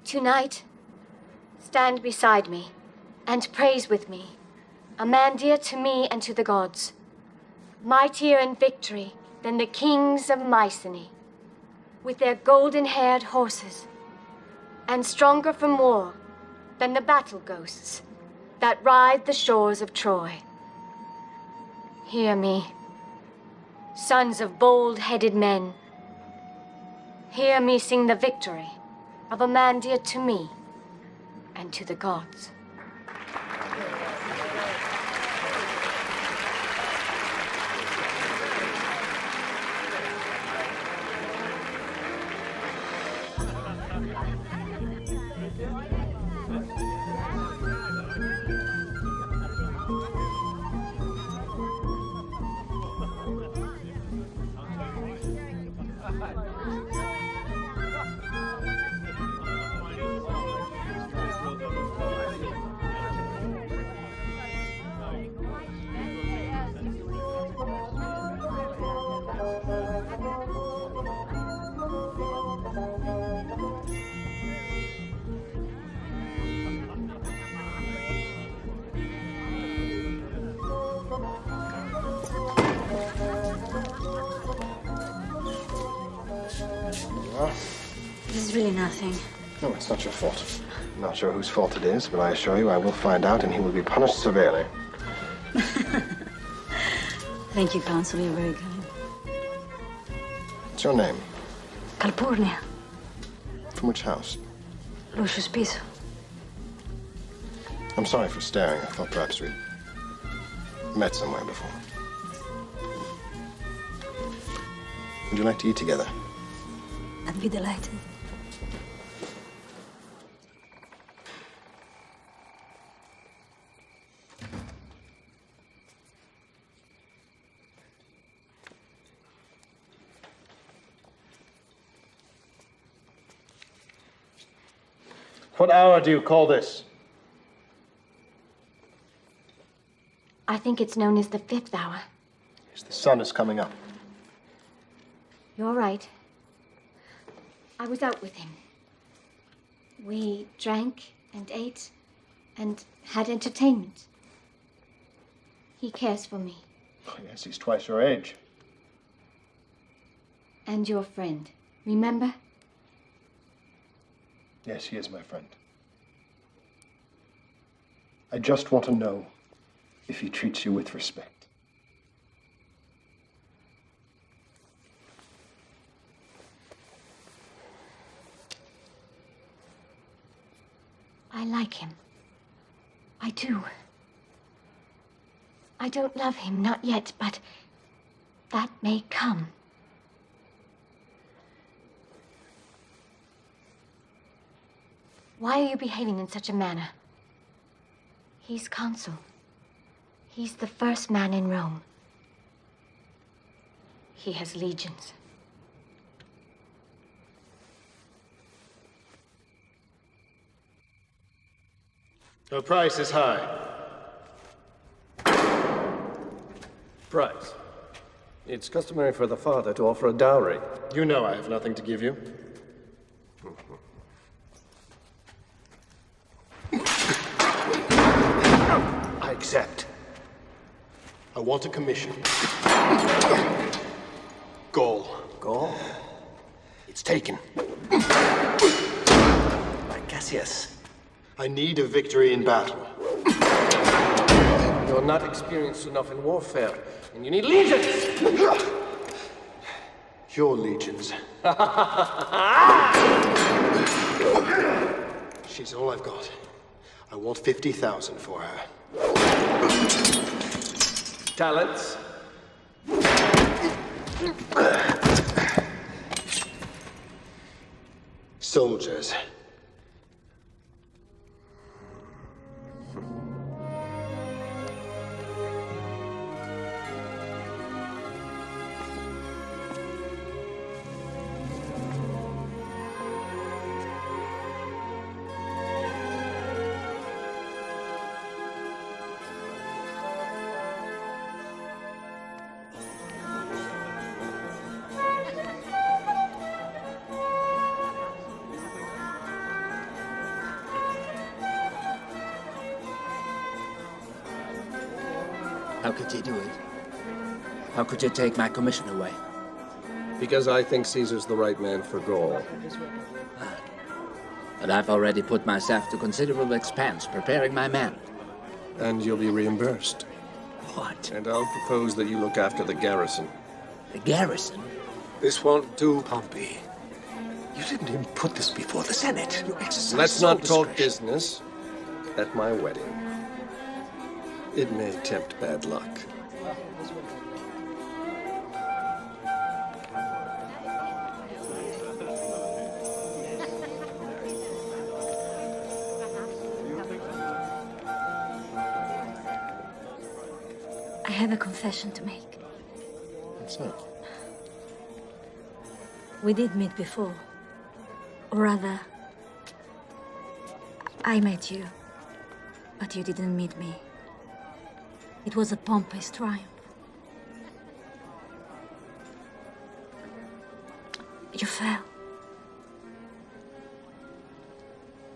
Tonight, stand beside me and praise with me a man dear to me and to the gods, mightier in victory than the kings of Mycenae, with their golden-haired horses, and stronger from war than the battle ghosts that ride the shores of Troy. Hear me, sons of bold-headed men. Hear me sing the victory of a man dear to me and to the gods. This is really nothing. No, it's not your fault. I'm not sure whose fault it is, but I assure you I will find out, and he will be punished severely. Thank you, Consul. You're very kind. What's your name? Calpurnia. From which house? Lucius Piso. I'm sorry for staring. I thought perhaps we'd met somewhere before. Would you like to eat together? I'd be delighted. What hour do you call this? I think it's known as the 5th hour. Yes, the sun is coming up. You're right. I was out with him. We drank and ate and had entertainment. He cares for me. Oh, yes, he's twice your age. And your friend. Remember? Yes, he is my friend. I just want to know if he treats you with respect. I like him. I do. I don't love him, not yet, but that may come. Why are you behaving in such a manner? He's consul. He's the first man in Rome. He has legions. Your price is high. Price? It's customary for the father to offer a dowry. You know I have nothing to give you. I accept. I want a commission. Gaul. Gaul? It's taken. By Cassius. I need a victory in battle. You're not experienced enough in warfare, and you need legions! Your legions. She's all I've got. I want 50,000 for her. Talents? Soldiers. How could you do it? How could you take my commission away? Because I think Caesar's the right man for Gaul. But I've already put myself to considerable expense preparing my men. And you'll be reimbursed. What? And I'll propose that you look after the garrison. The garrison? This won't do, Pompey. You didn't even put this before the Senate. You exercised Let's not discretion. talk business at my wedding. It may tempt bad luck. I have a confession to make. What's that? We did meet before. Or rather, I met you. But you didn't meet me. It was at Pompey's triumph. You fell.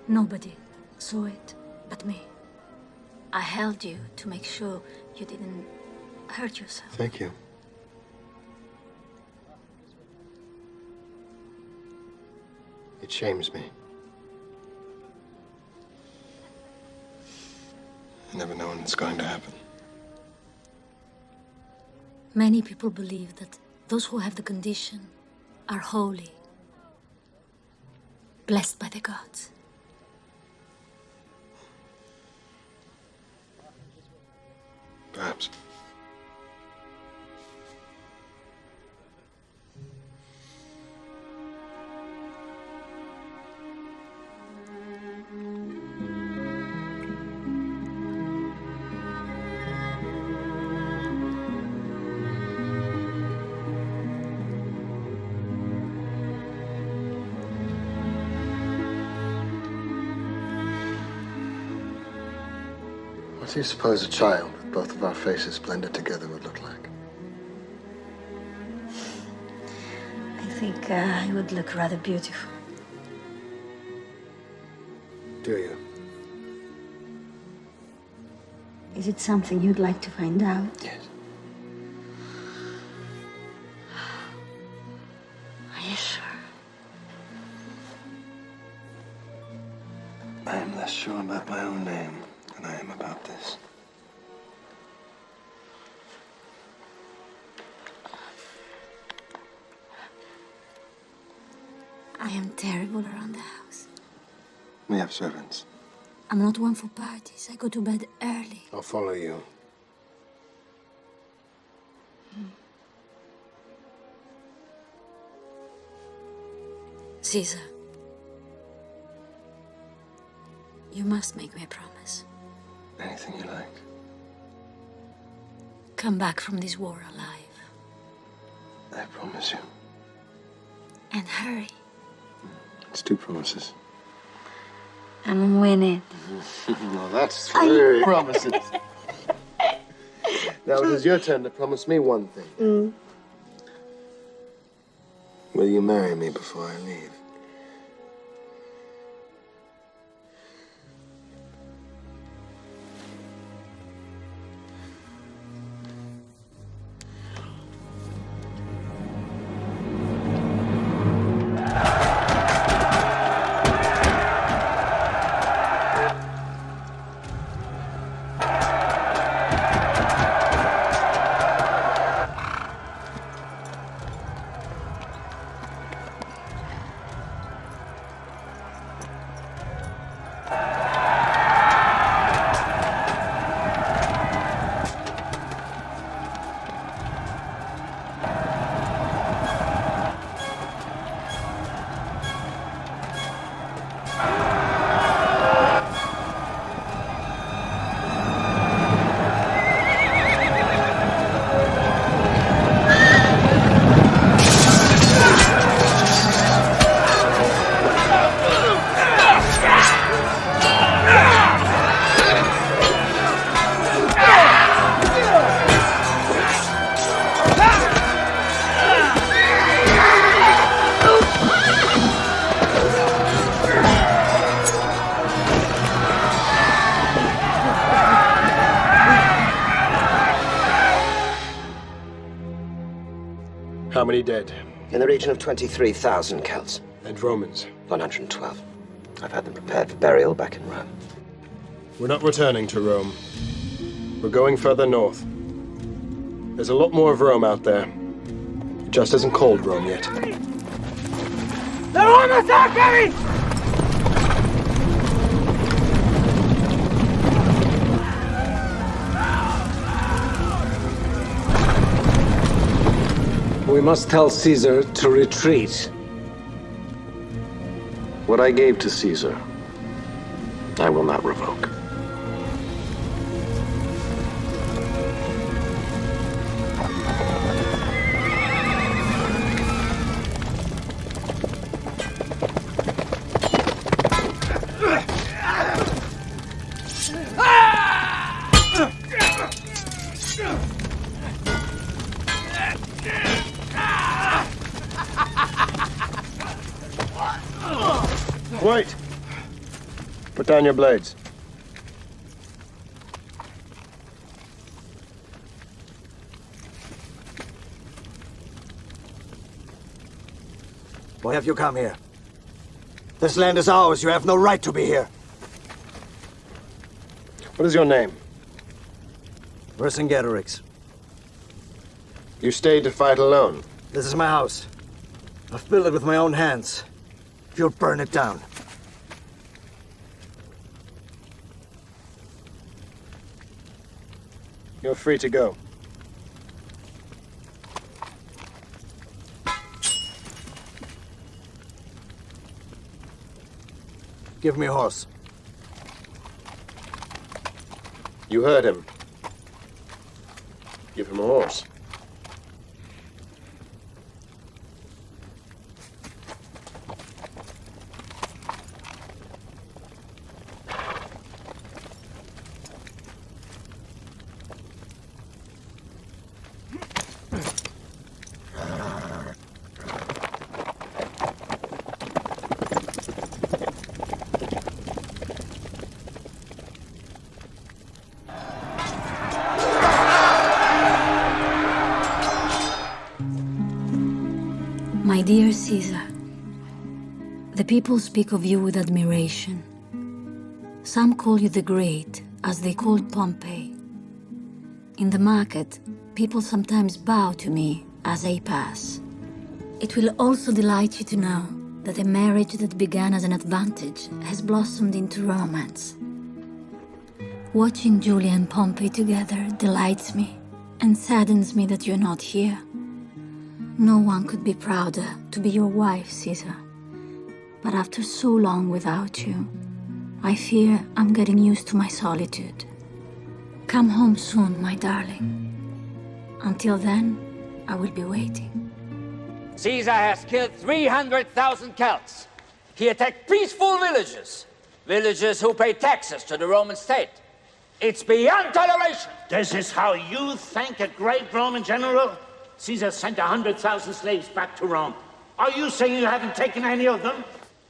Nobody saw it but me. I held you to make sure you didn't hurt yourself. Thank you. It shames me. I never know when it's going to happen. Many people believe that those who have the condition are holy, blessed by the gods. Perhaps. What do you suppose a child with both of our faces blended together would look like? I think I would look rather beautiful. Do you? Is it something you'd like to find out? Yes. Are you sure? I am less sure about my own name than I am about this. I am terrible around the house. We have servants. I'm not one for parties. I go to bed early. I'll follow you. Caesar, you must make me a promise. Anything you like. Come back from this war alive. I promise you. And hurry. It's 2 promises. I'm winning. Well, that's 3 promises. Now it is your turn to promise me one thing. Will you marry me before I leave? How many dead? In the region of 23,000 Celts. And Romans? 112. I've had them prepared for burial back in Rome. We're not returning to Rome. We're going further north. There's a lot more of Rome out there. It just isn't called Rome yet. They're on attack, Harry! We must tell Caesar to retreat. What I gave to Caesar, I will not revoke. Wait! Put down your blades. Why have you come here? This land is ours. You have no right to be here. What is your name? Vercingetorix. You stayed to fight alone? This is my house. I've built it with my own hands. You'll burn it down. You're free to go. Give me a horse. You heard him. Give him a horse. My dear Caesar, the people speak of you with admiration. Some call you the Great, as they called Pompey. In the market, people sometimes bow to me as I pass. It will also delight you to know that a marriage that began as an advantage has blossomed into romance. Watching Julia and Pompey together delights me and saddens me that you're not here. No one could be prouder to be your wife, Caesar. But after so long without you, I fear I'm getting used to my solitude. Come home soon, my darling. Until then, I will be waiting. Caesar has killed 300,000 Celts. He attacked peaceful villages. Villagers who pay taxes to the Roman state. It's beyond toleration. This is how you thank a great Roman general? Caesar sent 100,000 slaves back to Rome. Are you saying you haven't taken any of them?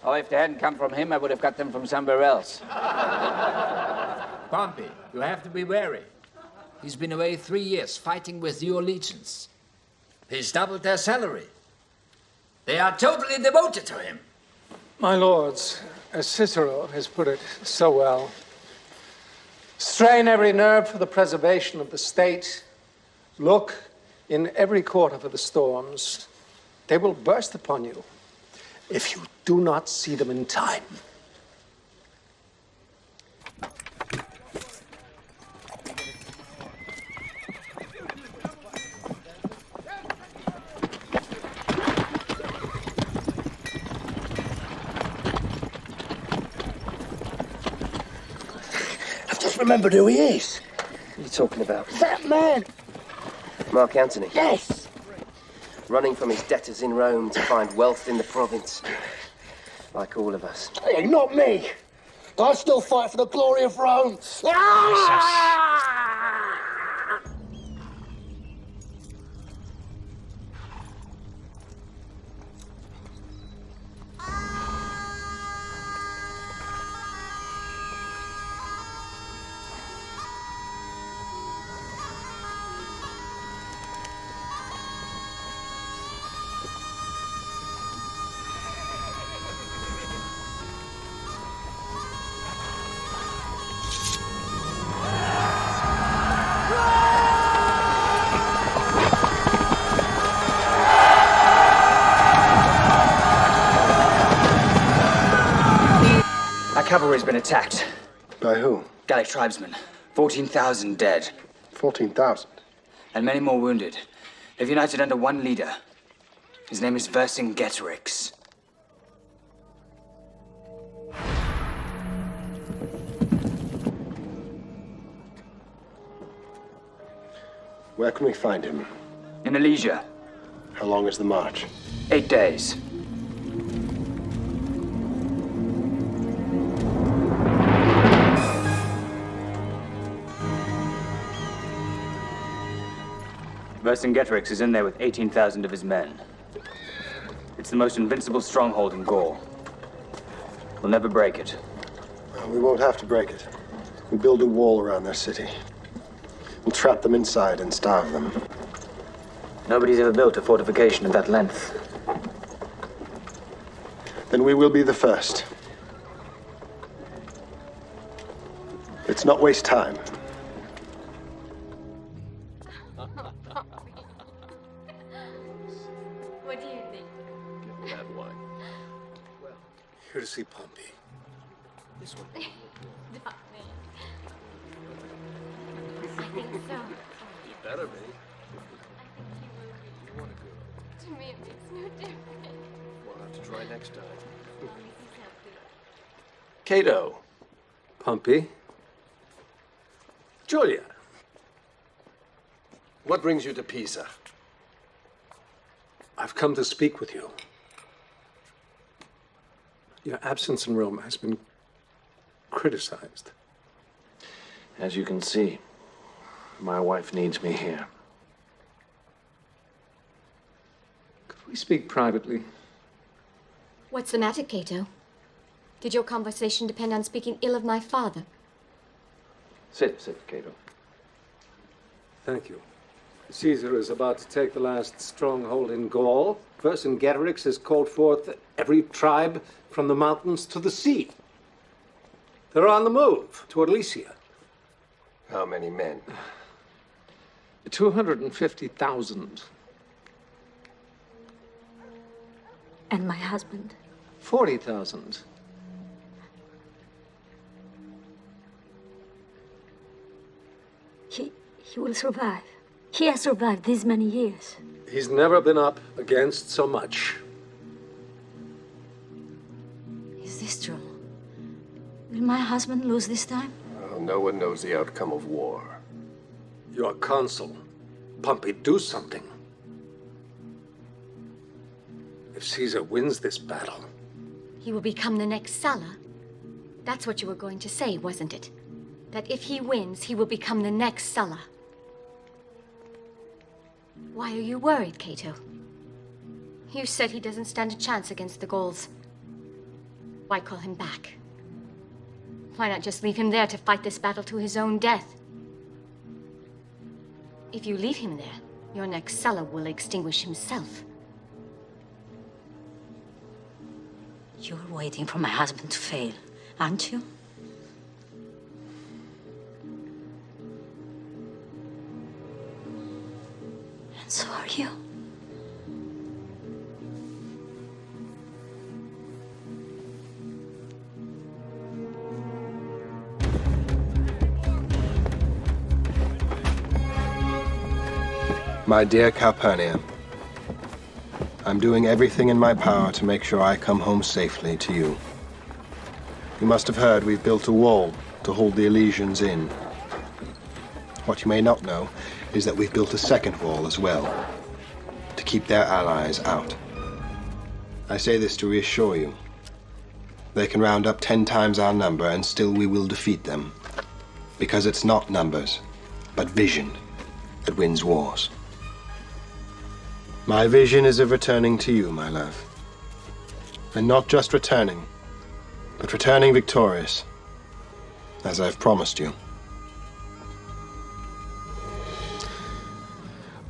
Oh, if they hadn't come from him, I would have got them from somewhere else. Pompey, you have to be wary. He's been away 3 years fighting with your legions. He's doubled their salary. They are totally devoted to him. My lords, as Cicero has put it so well, strain every nerve for the preservation of the state. Look in every quarter for the storms. They will burst upon you if you do not see them in time. I've just remembered who he is. What are you talking about? That man! Mark Antony. Yes! Running from his debtors in Rome to find wealth in the province. Like all of us. Hey, not me! I still fight for the glory of Rome! Cavalry's been attacked. By who? Gallic tribesmen. 14,000 dead. 14,000? And many more wounded. They've united under one leader. His name is Vercingetorix. Where can we find him? In Alesia. How long is the march? 8 days. Vercingetorix is in there with 18,000 of his men. It's the most invincible stronghold in Gaul. We'll never break it. We won't have to break it. We'll build a wall around their city. We'll trap them inside and starve them. Nobody's ever built a fortification of that length. Then we will be the first. Let's not waste time. What do you think? Give me that wine. Here to see Pompey. This one. Not me. I think so. You better be. You want a girl. To me, it makes no difference. We'll have to try next time. Cato. Pompey. Julia. What brings you to Pisa? I've come to speak with you. Your absence in Rome has been criticized. As you can see, my wife needs me here. Could we speak privately? What's the matter, Cato? Did your conversation depend on speaking ill of my father? Sit, Cato. Thank you. Caesar is about to take the last stronghold in Gaul. Vercingetorix has called forth every tribe from the mountains to the sea. They're on the move to Alesia. How many men? 250,000. And my husband? 40,000. He will survive. He has survived these many years. He's never been up against so much. Is this true? Will my husband lose this time? Well, no one knows the outcome of war. Your consul. Pompey, do something. If Caesar wins this battle... He will become the next Sulla. That's what you were going to say, wasn't it? That if he wins, he will become the next Sulla. Why are you worried, Cato? You said he doesn't stand a chance against the Gauls. Why call him back? Why not just leave him there to fight this battle to his own death? If you leave him there, your next Sulla will extinguish himself. You're waiting for my husband to fail, aren't you? And so are you. My dear Calpurnia, I'm doing everything in my power to make sure I come home safely to you. You must have heard we've built a wall to hold the Alesians in. What you may not know is that we've built a second wall as well, to keep their allies out. I say this to reassure you. They can round up 10 times our number and still we will defeat them. Because it's not numbers, but vision that wins wars. My vision is of returning to you, my love. And not just returning, but returning victorious, as I've promised you.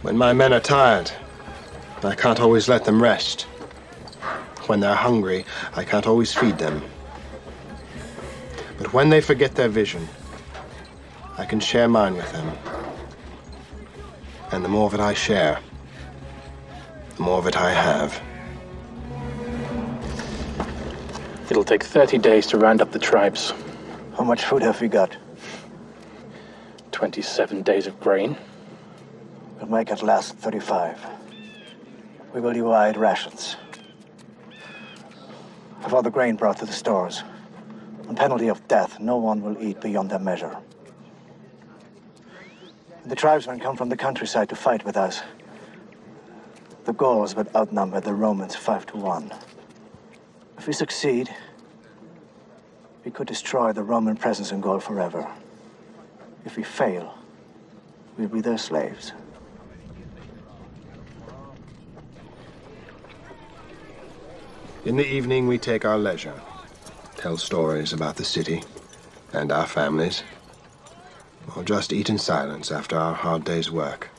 When my men are tired, I can't always let them rest. When they're hungry, I can't always feed them. But when they forget their vision, I can share mine with them. And the more that I share, the more of it I have. It'll take 30 days to round up the tribes. How much food have we got? 27 days of grain. We'll make it last 35. We will divide rations. Have all the grain brought to the stores. On penalty of death, no one will eat beyond their measure. The tribesmen come from the countryside to fight with us. The Gauls would outnumber the Romans 5 to 1. If we succeed, we could destroy the Roman presence in Gaul forever. If we fail, we'll be their slaves. In the evening, we take our leisure, tell stories about the city and our families, or just eat in silence after our hard day's work.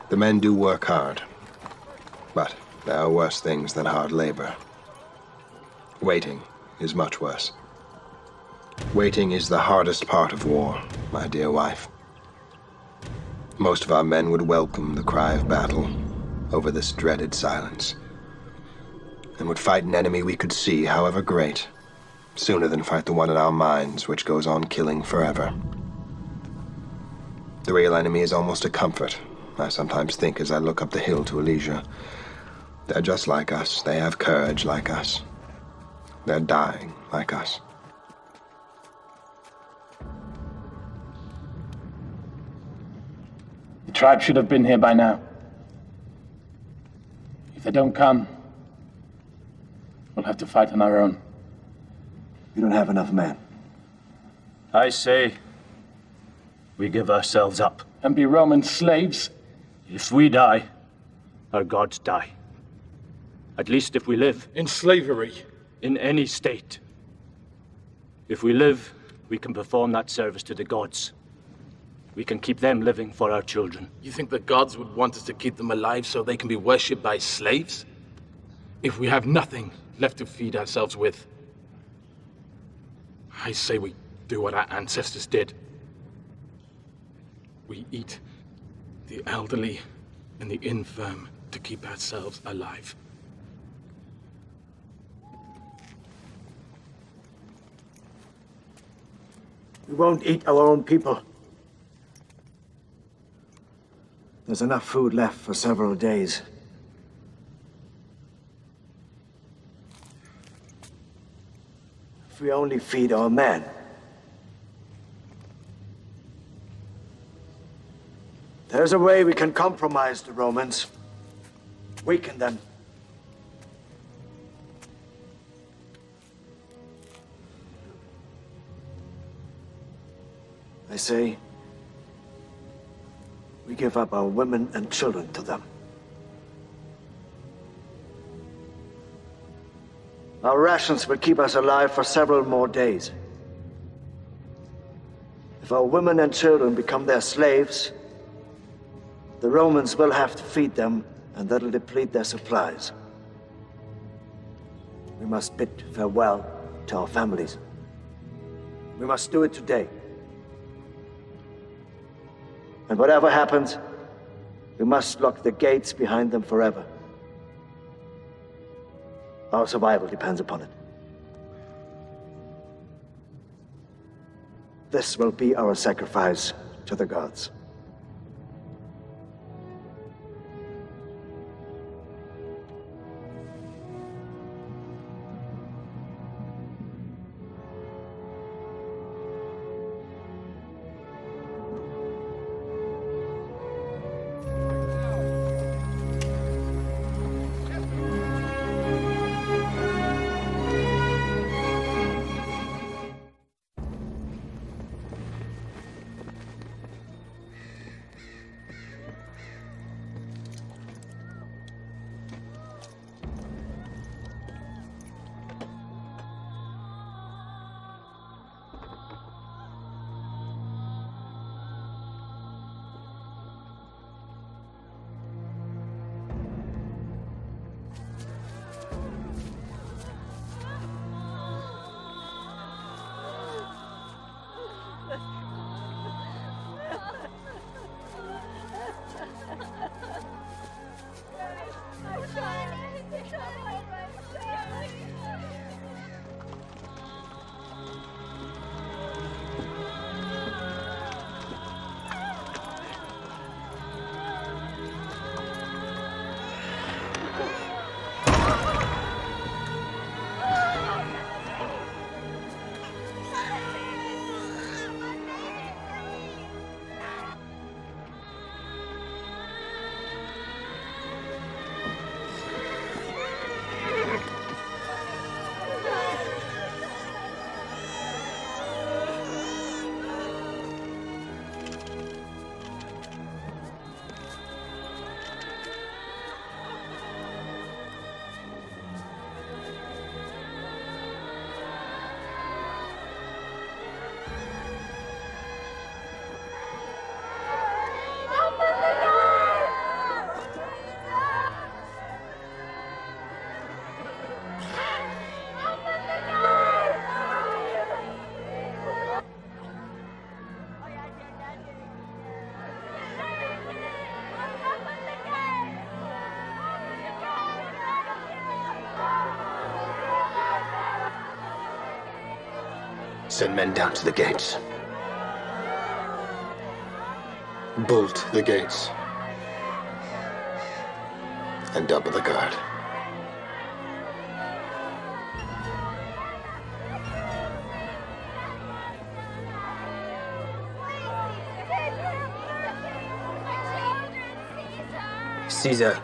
The men do work hard, but there are worse things than hard labor. Waiting is much worse. Waiting is the hardest part of war, my dear wife. Most of our men would welcome the cry of battle over this dreaded silence, and would fight an enemy we could see, however great, sooner than fight the one in our minds, which goes on killing forever. The real enemy is almost a comfort, I sometimes think as I look up the hill to Alesia. They're just like us. They have courage like us. They're dying like us. The tribe should have been here by now. If they don't come, we'll have to fight on our own. We don't have enough men. I say, we give ourselves up. And be Roman slaves? If we die, our gods die. At least if we live. In slavery. In any state. If we live, we can perform that service to the gods. We can keep them living for our children. You think the gods would want us to keep them alive so they can be worshipped by slaves? If we have nothing left to feed ourselves with, I say we do what our ancestors did. We eat the elderly and the infirm to keep ourselves alive. We won't eat our own people. There's enough food left for several days. If we only feed our men. There's a way we can compromise the Romans. Weaken them. I say, we give up our women and children to them. Our rations will keep us alive for several more days. If our women and children become their slaves, the Romans will have to feed them, and that'll deplete their supplies. We must bid farewell to our families. We must do it today. And whatever happens, we must lock the gates behind them forever. Our survival depends upon it. This will be our sacrifice to the gods. Send men down to the gates. Bolt the gates. And double the guard. Caesar,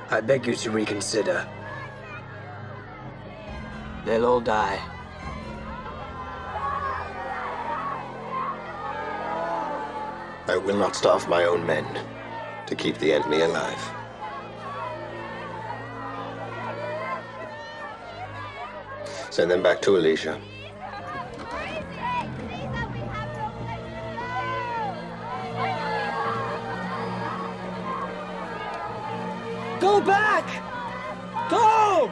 I beg you to reconsider. They'll all die. I will not starve my own men to keep the enemy alive. Send them back to Alesia. Go back! Go!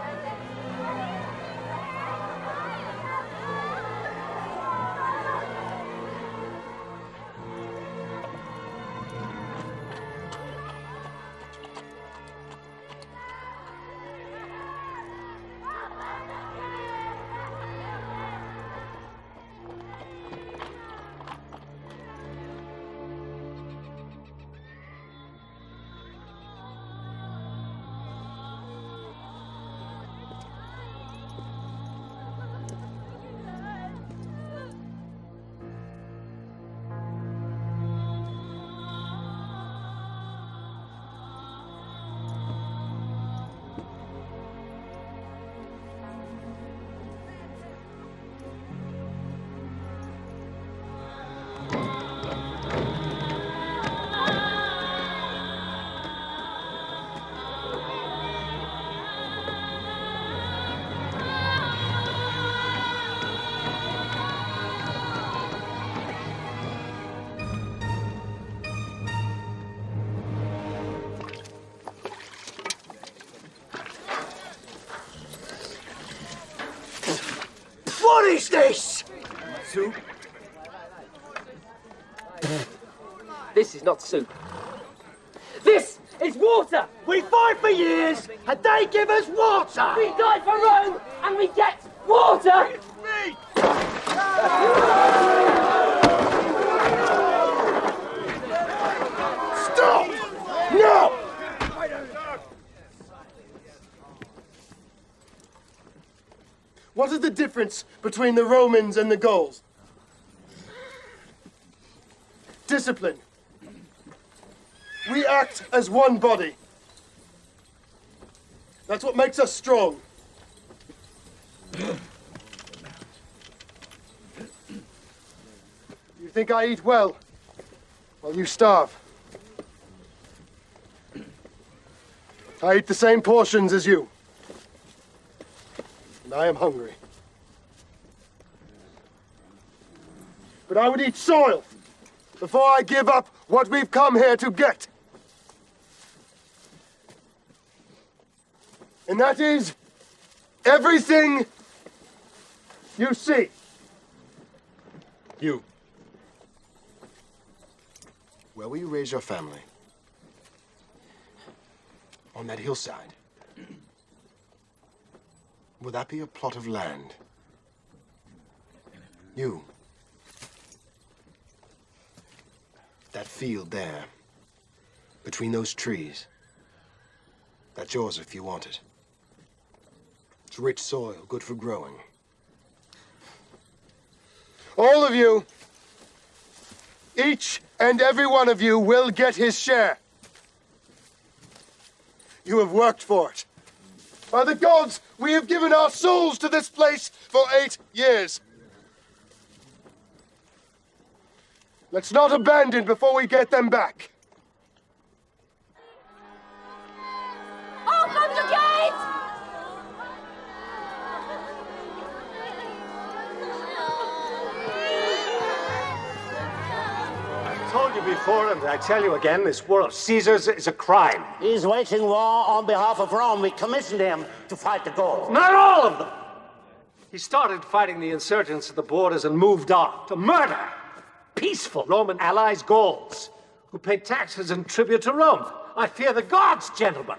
What is this? Soup? This is not soup. This is water! We fight for years, and they give us water! We die for Rome, and we get water! Stop! No! What is the difference between the Romans and the Gauls? Discipline. We act as one body. That's what makes us strong. You think I eat well? Well, you starve. I eat the same portions as you. And I am hungry. But I would eat soil before I give up what we've come here to get. And that is everything you see. You. Where will you raise your family? On that hillside. Will that be a plot of land? You. That field there, between those trees, that's yours if you want it. It's rich soil, good for growing. All of you, each and every one of you will get his share. You have worked for it. By the gods, we have given our souls to this place for 8 years. Let's not abandon before we get them back. Open the gate! I told you before, and I tell you again, this war of Caesar's is a crime. He's waging war on behalf of Rome. We commissioned him to fight the Gauls. Not all of them! He started fighting the insurgents at the borders and moved on to murder peaceful Roman allies, Gauls, who pay taxes and tribute to Rome. I fear the gods, gentlemen.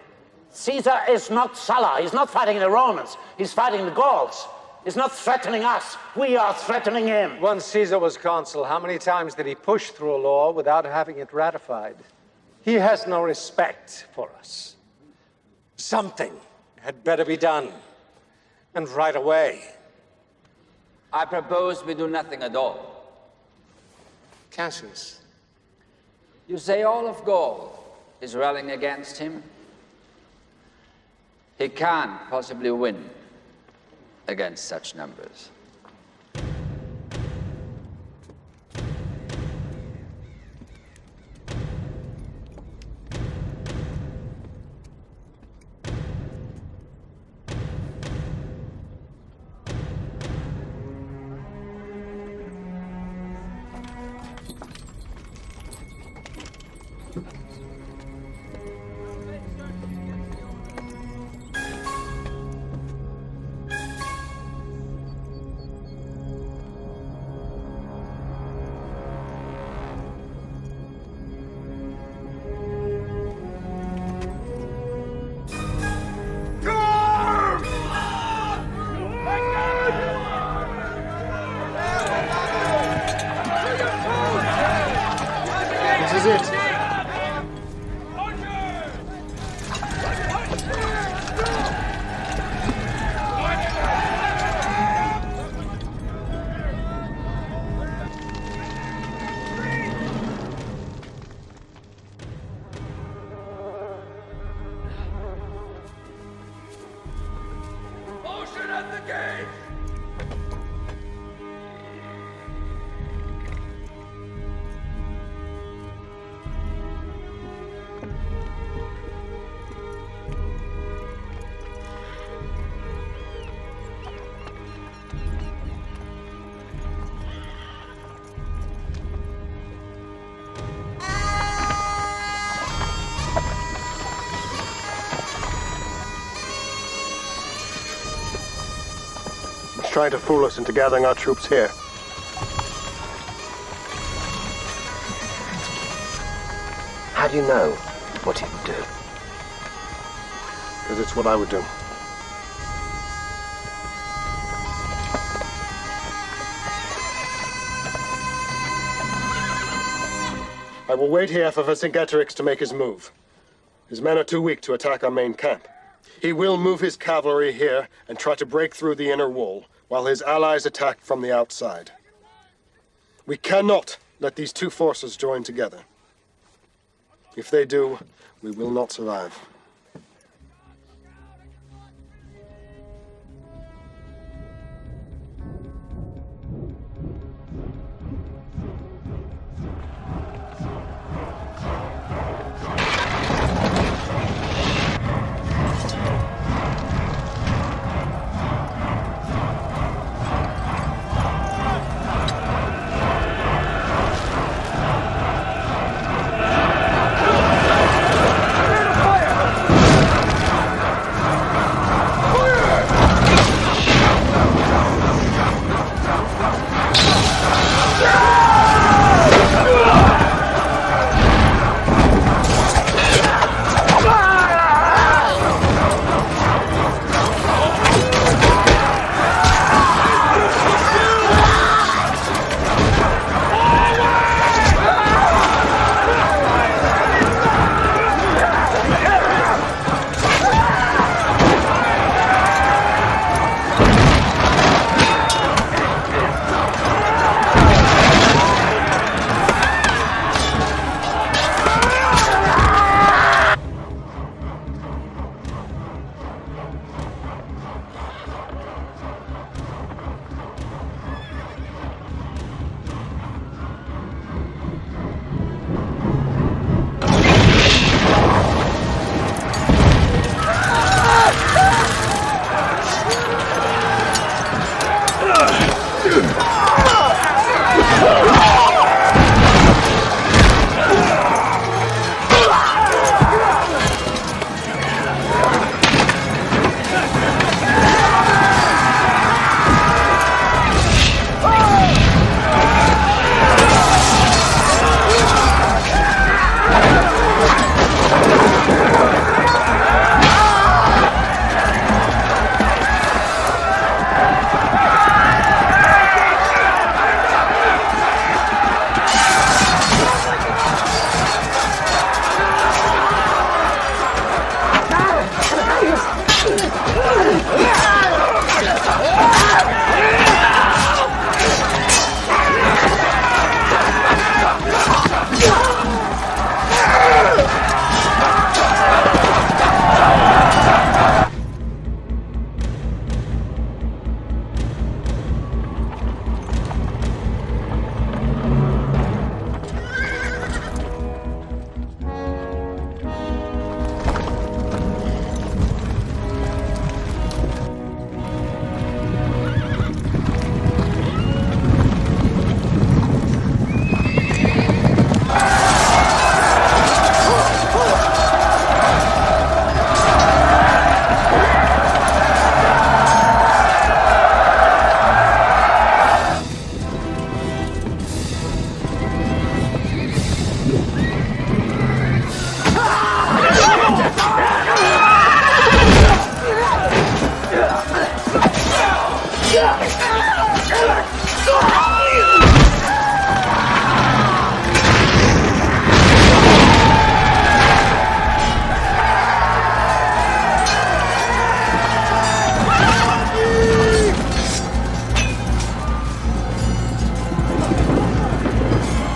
Caesar is not Sulla. He's not fighting the Romans. He's fighting the Gauls. is not threatening us. We are threatening him. Once Caesar was consul, how many times did he push through a law without having it ratified? He has no respect for us. Something had better be done, and right away. I propose we do nothing at all. Cassius. You say all of Gaul is rallying against him? He can't possibly win against such numbers. Trying to fool us into gathering our troops here. How do you know what he would do? Because it's what I would do. I will wait here for Vercingetorix to make his move. His men are too weak to attack our main camp. He will move his cavalry here and try to break through the inner wall, while his allies attack from the outside. We cannot let these two forces join together. If they do, we will not survive.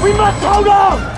We must hold on!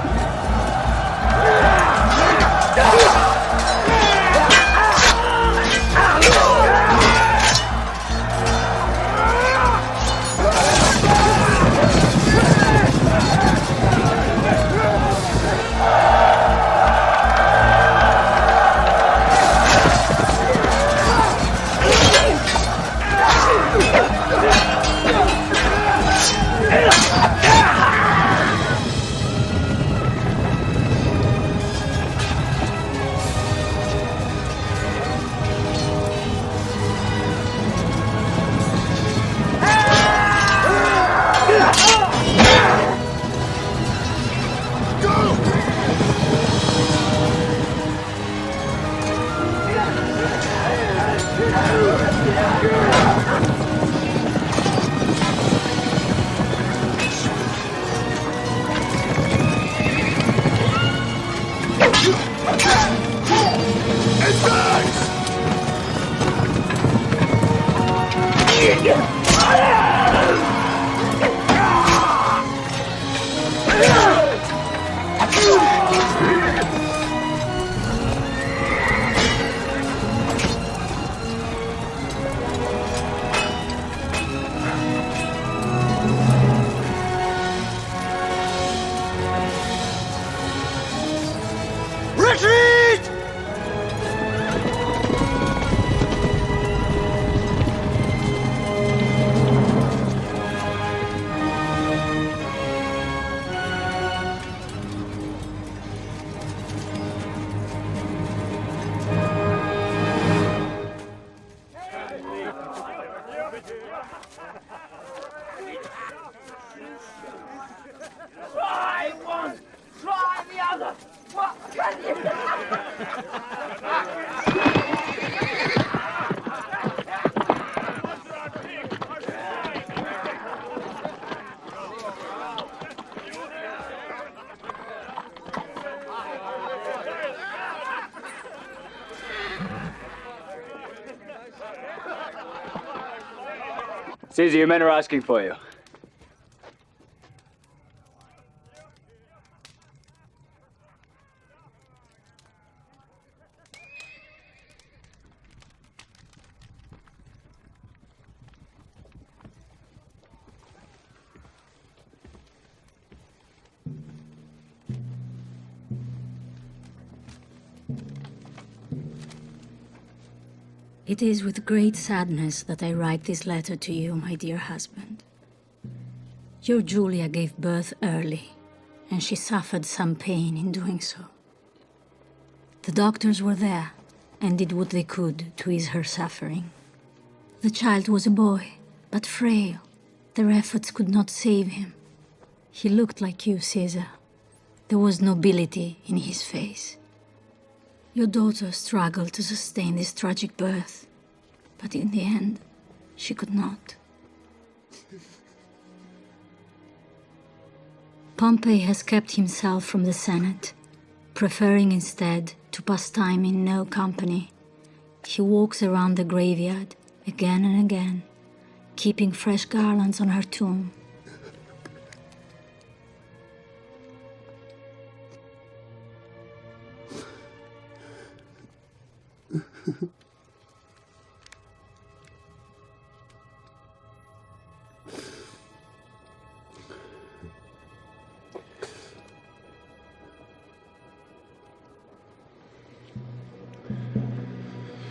Try one, try the other. What can you do? Caesar, your men are asking for you. It is with great sadness that I write this letter to you, my dear husband. Your Julia gave birth early, and she suffered some pain in doing so. The doctors were there and did what they could to ease her suffering. The child was a boy, but frail. Their efforts could not save him. He looked like you, Caesar. There was nobility in his face. Your daughter struggled to sustain this tragic birth, but in the end, she could not. Pompey has kept himself from the Senate, preferring instead to pass time in no company. He walks around the graveyard again and again, keeping fresh garlands on her tomb.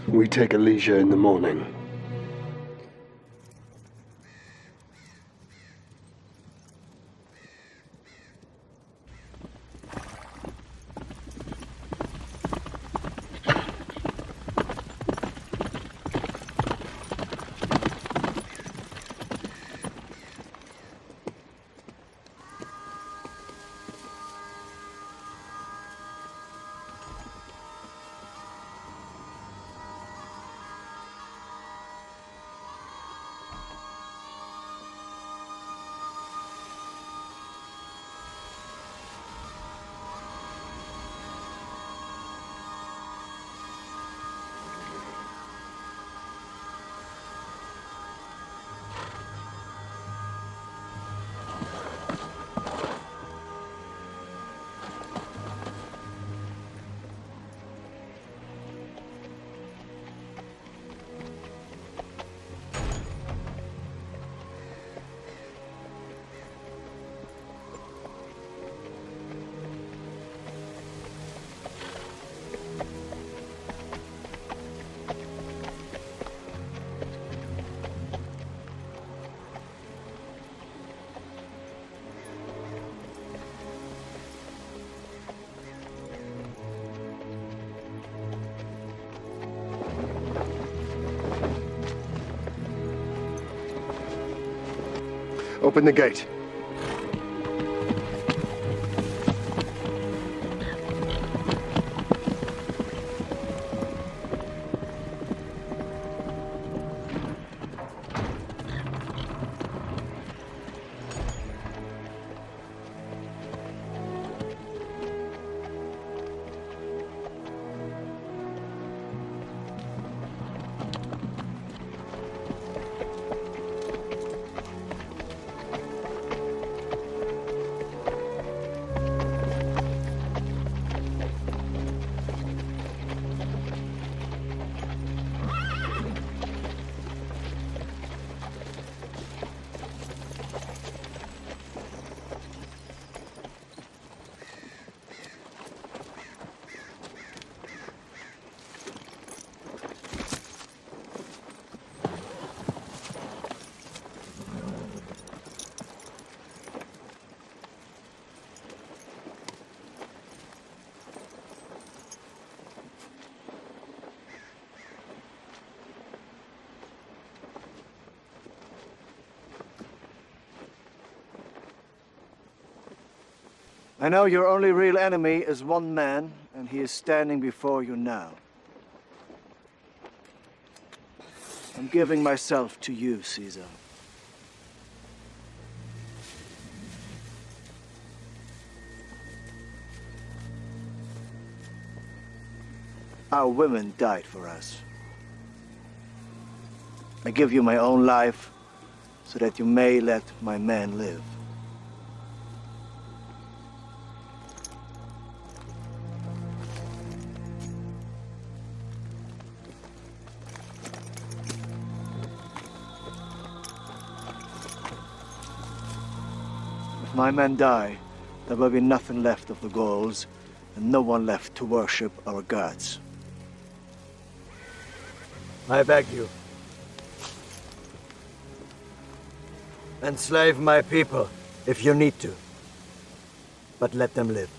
We take Alesia in the morning. Open the gate. I know your only real enemy is one man, and he is standing before you now. I'm giving myself to you, Caesar. Our women died for us. I give you my own life so that you may let my men live. If my men die, there will be nothing left of the Gauls, and no one left to worship our gods. I beg you. Enslave my people, if you need to. But let them live.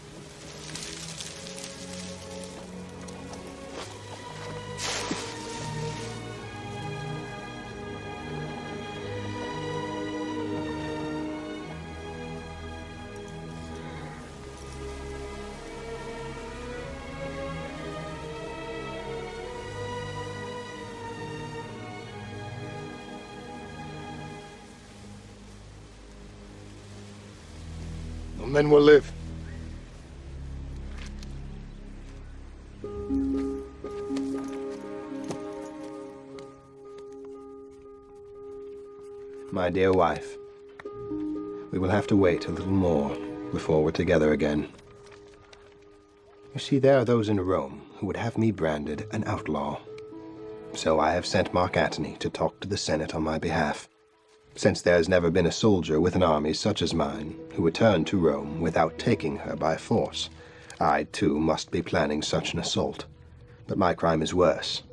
Men will live. My dear wife, we will have to wait a little more before we're together again. You see, there are those in Rome who would have me branded an outlaw. So I have sent Mark Antony to talk to the Senate on my behalf. Since there has never been a soldier with an army such as mine who returned to Rome without taking her by force, I, too, must be planning such an assault. But my crime is worse,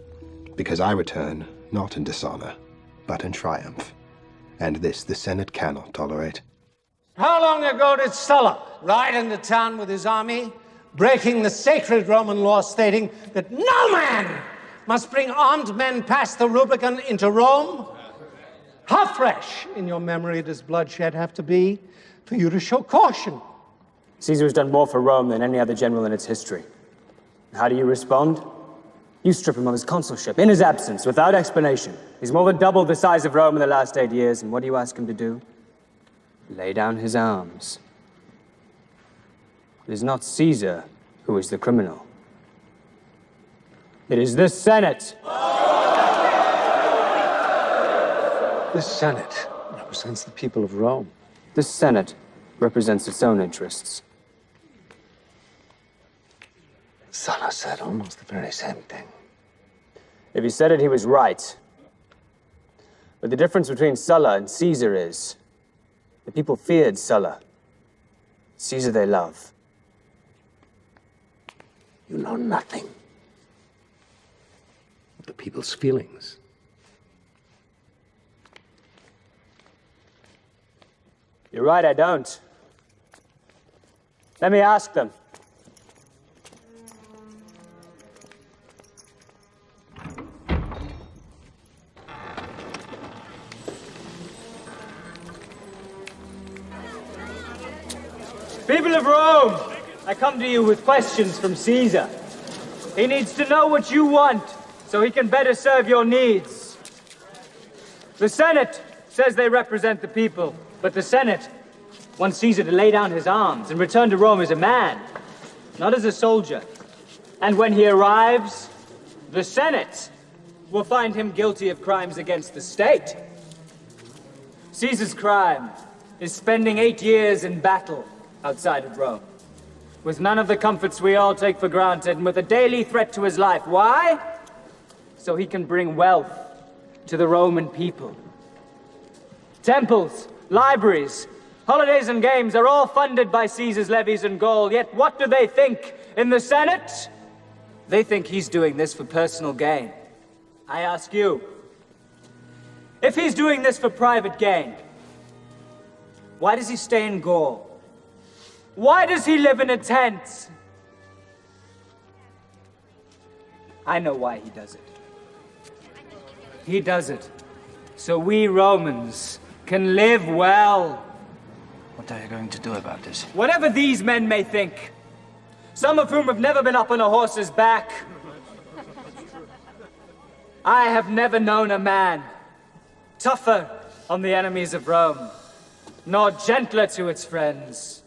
because I return not in dishonor, but in triumph. And this the Senate cannot tolerate. How long ago did Sulla ride into town with his army, breaking the sacred Roman law stating that no man must bring armed men past the Rubicon into Rome? How fresh in your memory does bloodshed have to be for you to show caution? Caesar has done more for Rome than any other general in its history. How do you respond? You strip him of his consulship, in his absence, without explanation. He's more than doubled the size of Rome in the last 8 years, and what do you ask him to do? Lay down his arms. It is not Caesar who is the criminal. It is this Senate. This Senate represents the people of Rome. This Senate represents its own interests. Sulla said almost the very same thing. If he said it, he was right. But the difference between Sulla and Caesar is the people feared Sulla. Caesar they love. You know nothing of the people's feelings. You're right, I don't. Let me ask them. People of Rome, I come to you with questions from Caesar. He needs to know what you want, so he can better serve your needs. The Senate says they represent the people, but the Senate wants Caesar to lay down his arms and return to Rome as a man, not as a soldier. And when he arrives, the Senate will find him guilty of crimes against the state. Caesar's crime is spending 8 years in battle outside of Rome, with none of the comforts we all take for granted, and with a daily threat to his life. Why? So he can bring wealth to the Roman people. Temples, libraries, holidays and games are all funded by Caesar's levies in Gaul, yet what do they think in the Senate? They think he's doing this for personal gain. I ask you, if he's doing this for private gain, why does he stay in Gaul? Why does he live in a tent? I know why he does it. He does it so we Romans can live well. What are you going to do about this? Whatever these men may think, some of whom have never been up on a horse's back, I have never known a man tougher on the enemies of Rome, nor gentler to its friends.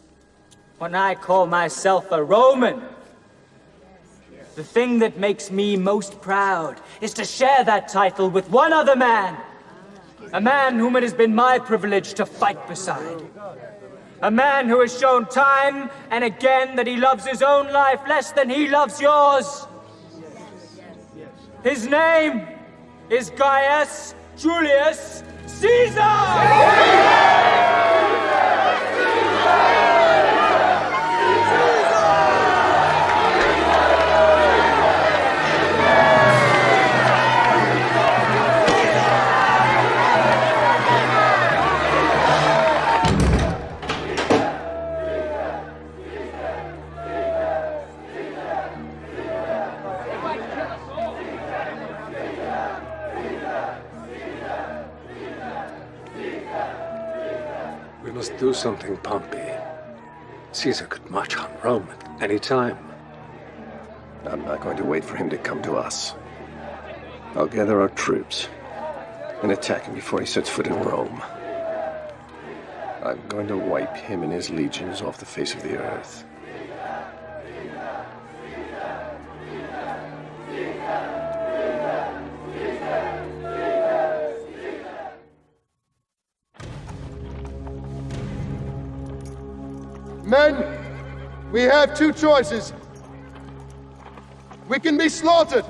When I call myself a Roman, the thing that makes me most proud is to share that title with one other man. A man whom it has been my privilege to fight beside. A man who has shown time and again that he loves his own life less than he loves yours. His name is Gaius Julius Caesar! Do something, Pompey. Caesar could march on Rome at any time. I'm not going to wait for him to come to us. I'll gather our troops and attack him before he sets foot in Rome. I'm going to wipe him and his legions off the face of the earth. Men, we have two choices. We can be slaughtered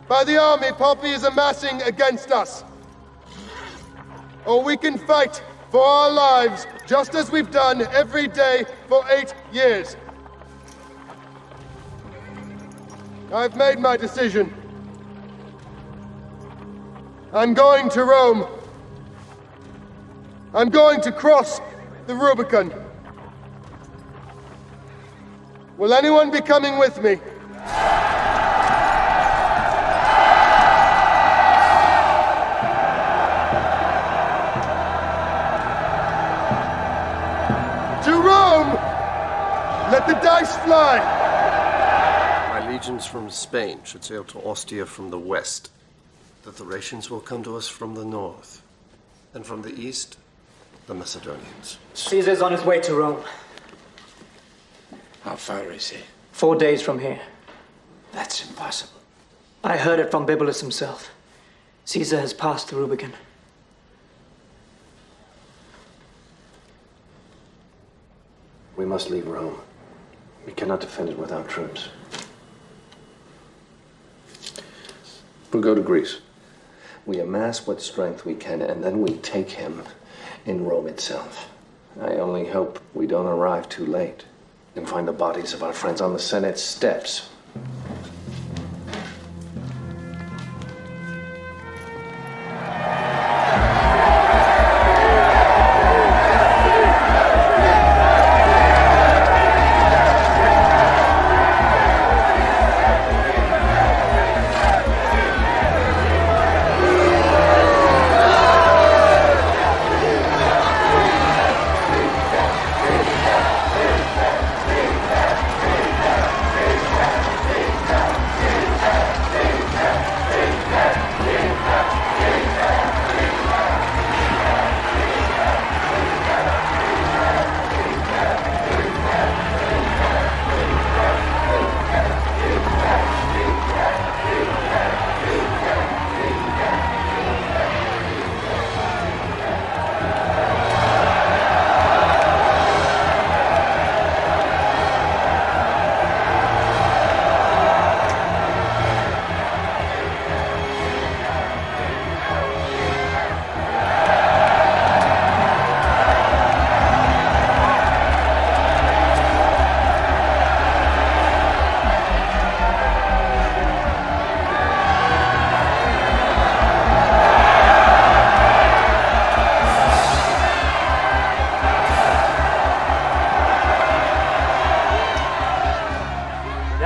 by the army Pompey is amassing against us. Or we can fight for our lives, just as we've done every day for 8 years. I've made my decision. I'm going to Rome. I'm going to cross the Rubicon. Will anyone be coming with me? To Rome! Let the dice fly! My legions from Spain should sail to Ostia from the west. The Thracians will come to us from the north. And from the east, the Macedonians. Caesar's on his way to Rome. How far is he? 4 days from here. That's impossible. I heard it from Bibulus himself. Caesar has passed the Rubicon. We must leave Rome. We cannot defend it without troops. We'll go to Greece. We amass what strength we can, and then we take him in Rome itself. I only hope we don't arrive too late and find the bodies of our friends on the Senate steps.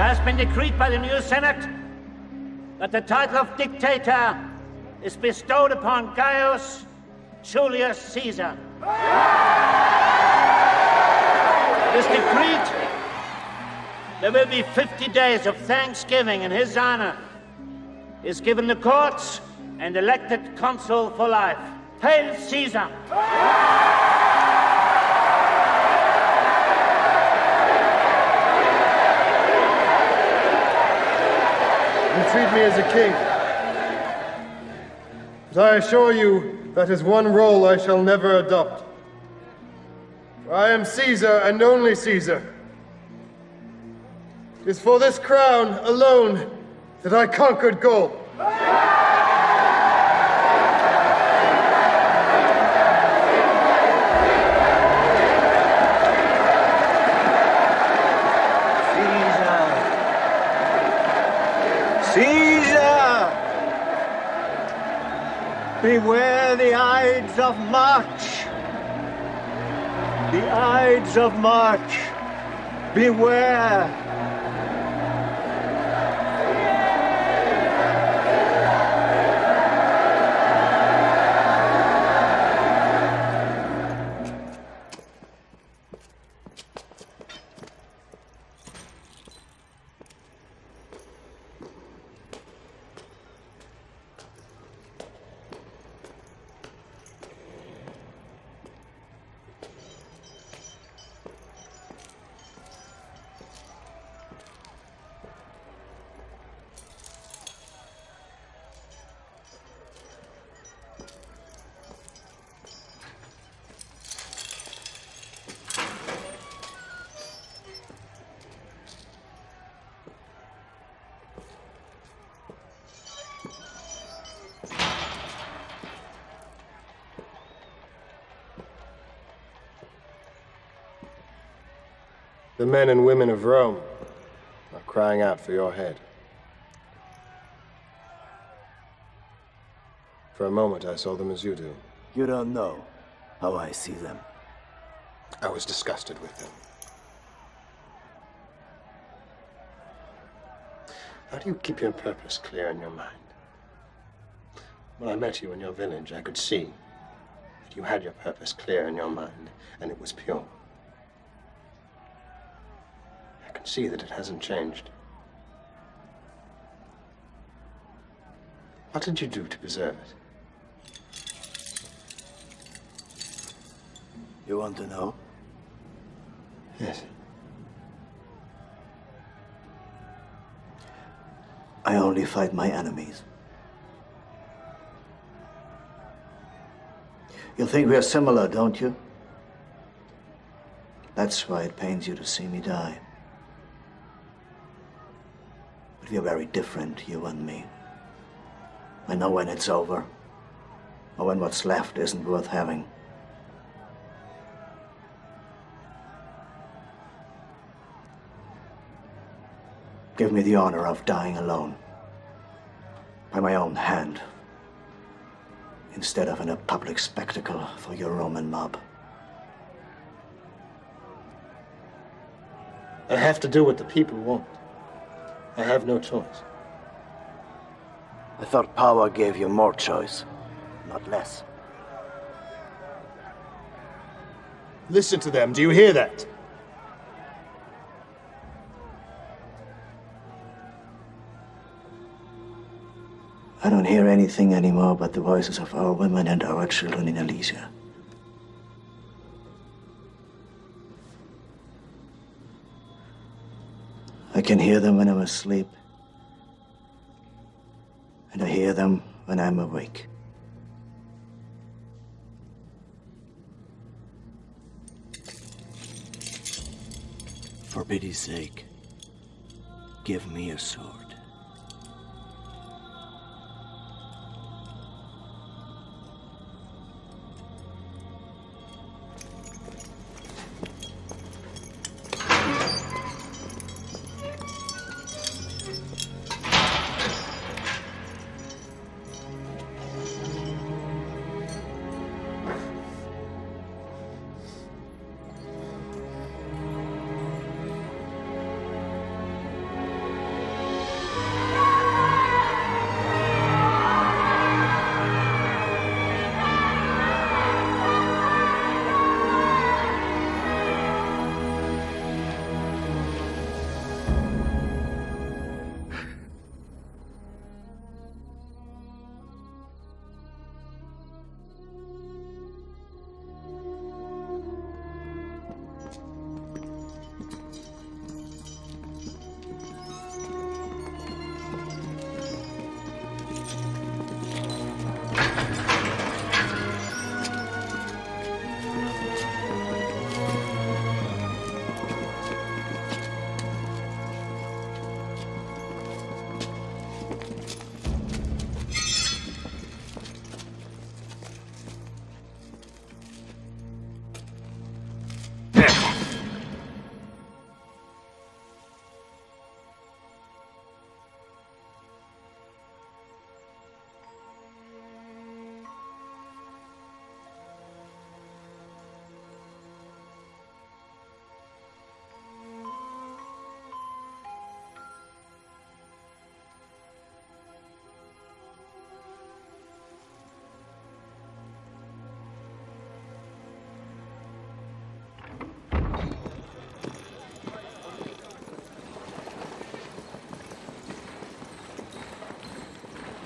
has been decreed by the new Senate that the title of dictator is bestowed upon Gaius Julius Caesar. It is decreed there will be 50 days of thanksgiving in his honor. He is given the courts and elected consul for life. Hail Caesar! You treat me as a king. But I assure you that is one role I shall never adopt. For I am Caesar and only Caesar. It is for this crown alone that I conquered Gaul. Caesar! Beware the Ides of March! The Ides of March! Beware! The men and women of Rome are crying out for your head. For a moment, I saw them as you do. You don't know how I see them. I was disgusted with them. How do you keep your purpose clear in your mind? When I met you in your village, I could see that you had your purpose clear in your mind, and it was pure. I can see that it hasn't changed. What did you do to preserve it? You want to know? Yes. I only fight my enemies. You think we are similar, don't you? That's why it pains you to see me die. But we are very different, you and me. I know when it's over, or when what's left isn't worth having. Give me the honor of dying alone, by my own hand, instead of in a public spectacle for your Roman mob. I have to do what the people want. I have no choice. I thought power gave you more choice, not less. Listen to them. Do you hear that? I don't hear anything anymore but the voices of our women and our children in Alesia. I can hear them when I'm asleep, and I hear them when I'm awake. For pity's sake, give me a sword.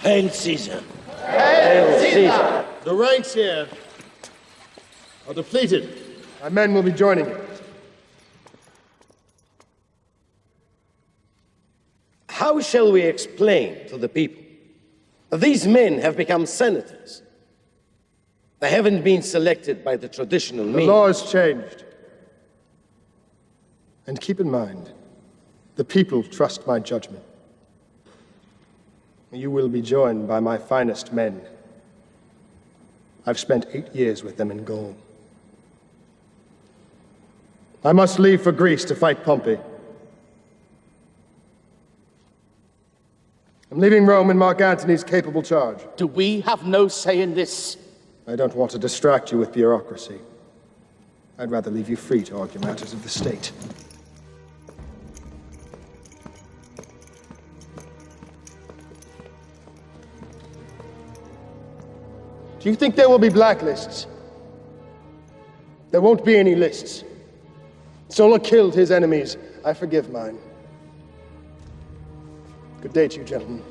Hail Caesar! Hail Caesar! The ranks here are depleted. My men will be joining you. How shall we explain to the people that these men have become senators? They haven't been selected by the traditional means. The law has changed. And keep in mind, the people trust my judgment. You will be joined by my finest men. I've spent 8 years with them in Gaul. I must leave for Greece to fight Pompey. I'm leaving Rome in Mark Antony's capable charge. Do we have no say in this? I don't want to distract you with bureaucracy. I'd rather leave you free to argue matters of the state. Do you think there will be blacklists? There won't be any lists. Sulla killed his enemies. I forgive mine. Good day to you, gentlemen.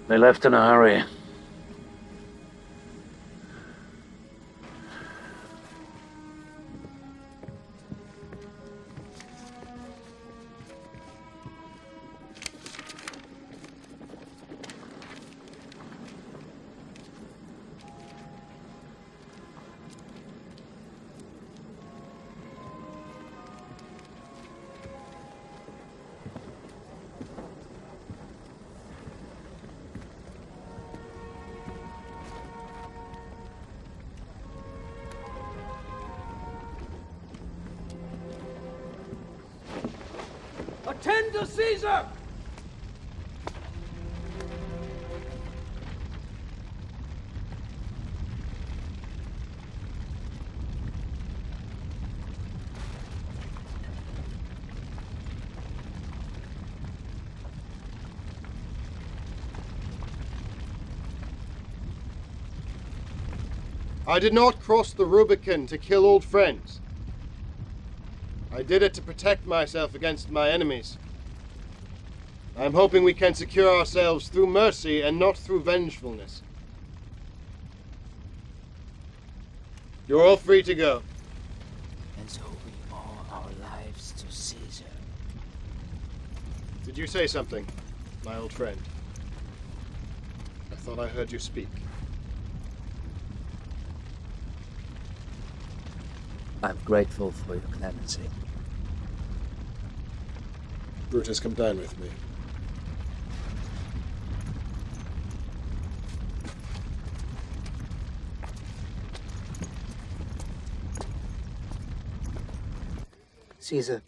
They left in a hurry. Attend to Caesar! I did not cross the Rubicon to kill old friends. I did it to protect myself against my enemies. I'm hoping we can secure ourselves through mercy and not through vengefulness. You're all free to go. And so we owe our lives to Caesar. Did you say something, my old friend? I thought I heard you speak. I'm grateful for your clemency. Brutus, come dine with me. Caesar,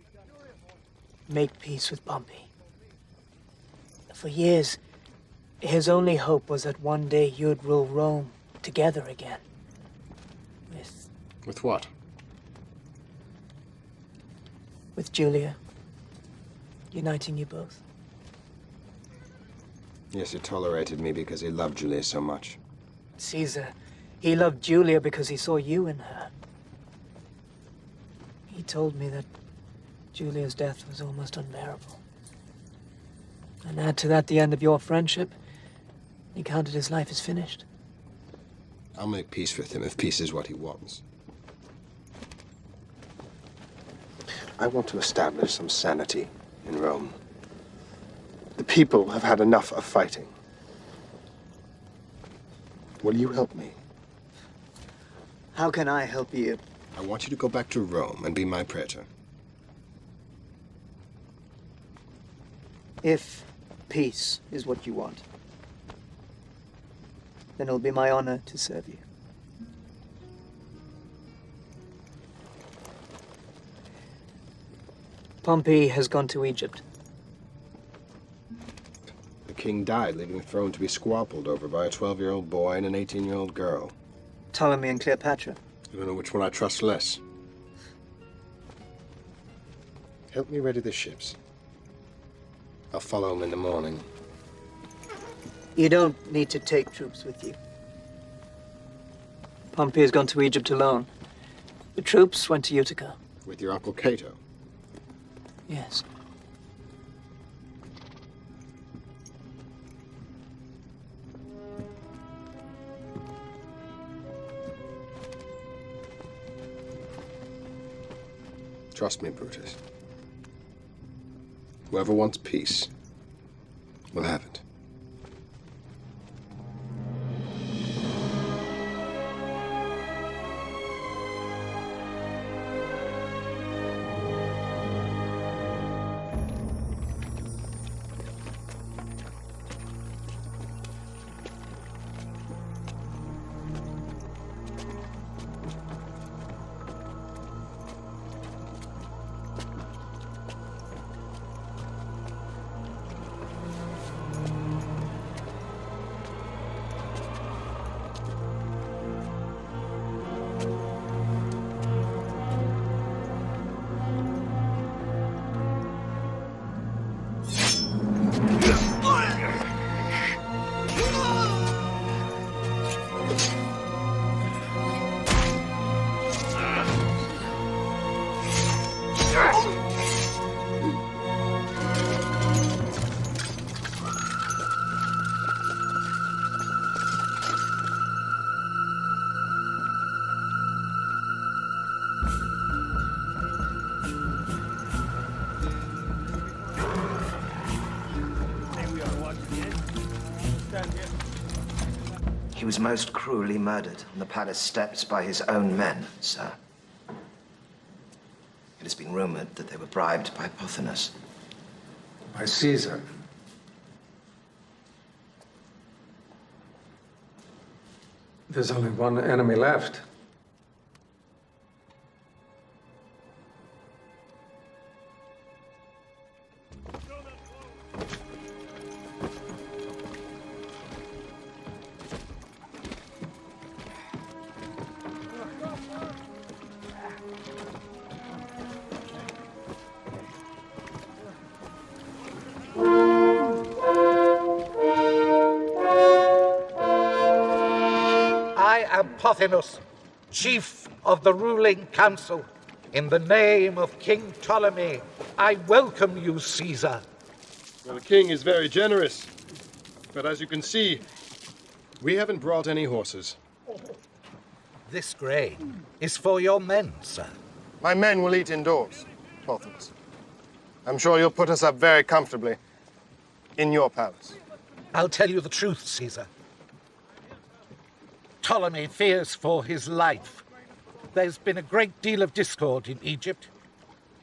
make peace with Pompey. For years, his only hope was that one day you'd rule Rome together again. With what? With Julia. Uniting you both. Yes, he tolerated me because he loved Julia so much. Caesar, he loved Julia because he saw you in her. He told me that Julia's death was almost unbearable. And add to that the end of your friendship, he counted his life as finished. I'll make peace with him if peace is what he wants. I want to establish some sanity in Rome. The people have had enough of fighting. Will you help me? How can I help you? I want you to go back to Rome and be my praetor. If peace is what you want, then it'll be my honor to serve you. Pompey has gone to Egypt. the king died, leaving the throne to be squabbled over by a 12-year-old boy and an 18-year-old girl. Ptolemy and Cleopatra. I don't know which one I trust less. Help me ready the ships. I'll follow them in the morning. You don't need to take troops with you. Pompey has gone to Egypt alone. The troops went to Utica. With your Uncle Cato? Yes. Trust me, Brutus. Whoever wants peace will have it. He was most cruelly murdered on the palace steps by his own men, sir. It has been rumored that they were bribed by Pothinus. By Caesar. There's only one enemy left. Pothinus, chief of the ruling council, in the name of King Ptolemy, I welcome you, Caesar. Well, the king is very generous, but as you can see, we haven't brought any horses. This grain is for your men, sir. My men will eat indoors, Pothinus. I'm sure you'll put us up very comfortably in your palace. I'll tell you the truth, Caesar. Ptolemy fears for his life. There's been a great deal of discord in Egypt,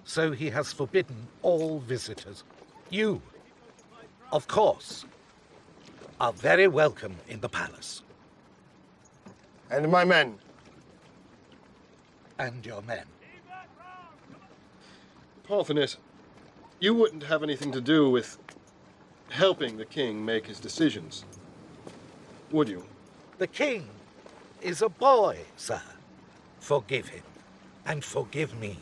so he has forbidden all visitors. You, of course, are very welcome in the palace. And my men. And your men. Pothinus, you wouldn't have anything to do with helping the king make his decisions, would you? The king is a boy, sir. Forgive him, and forgive me.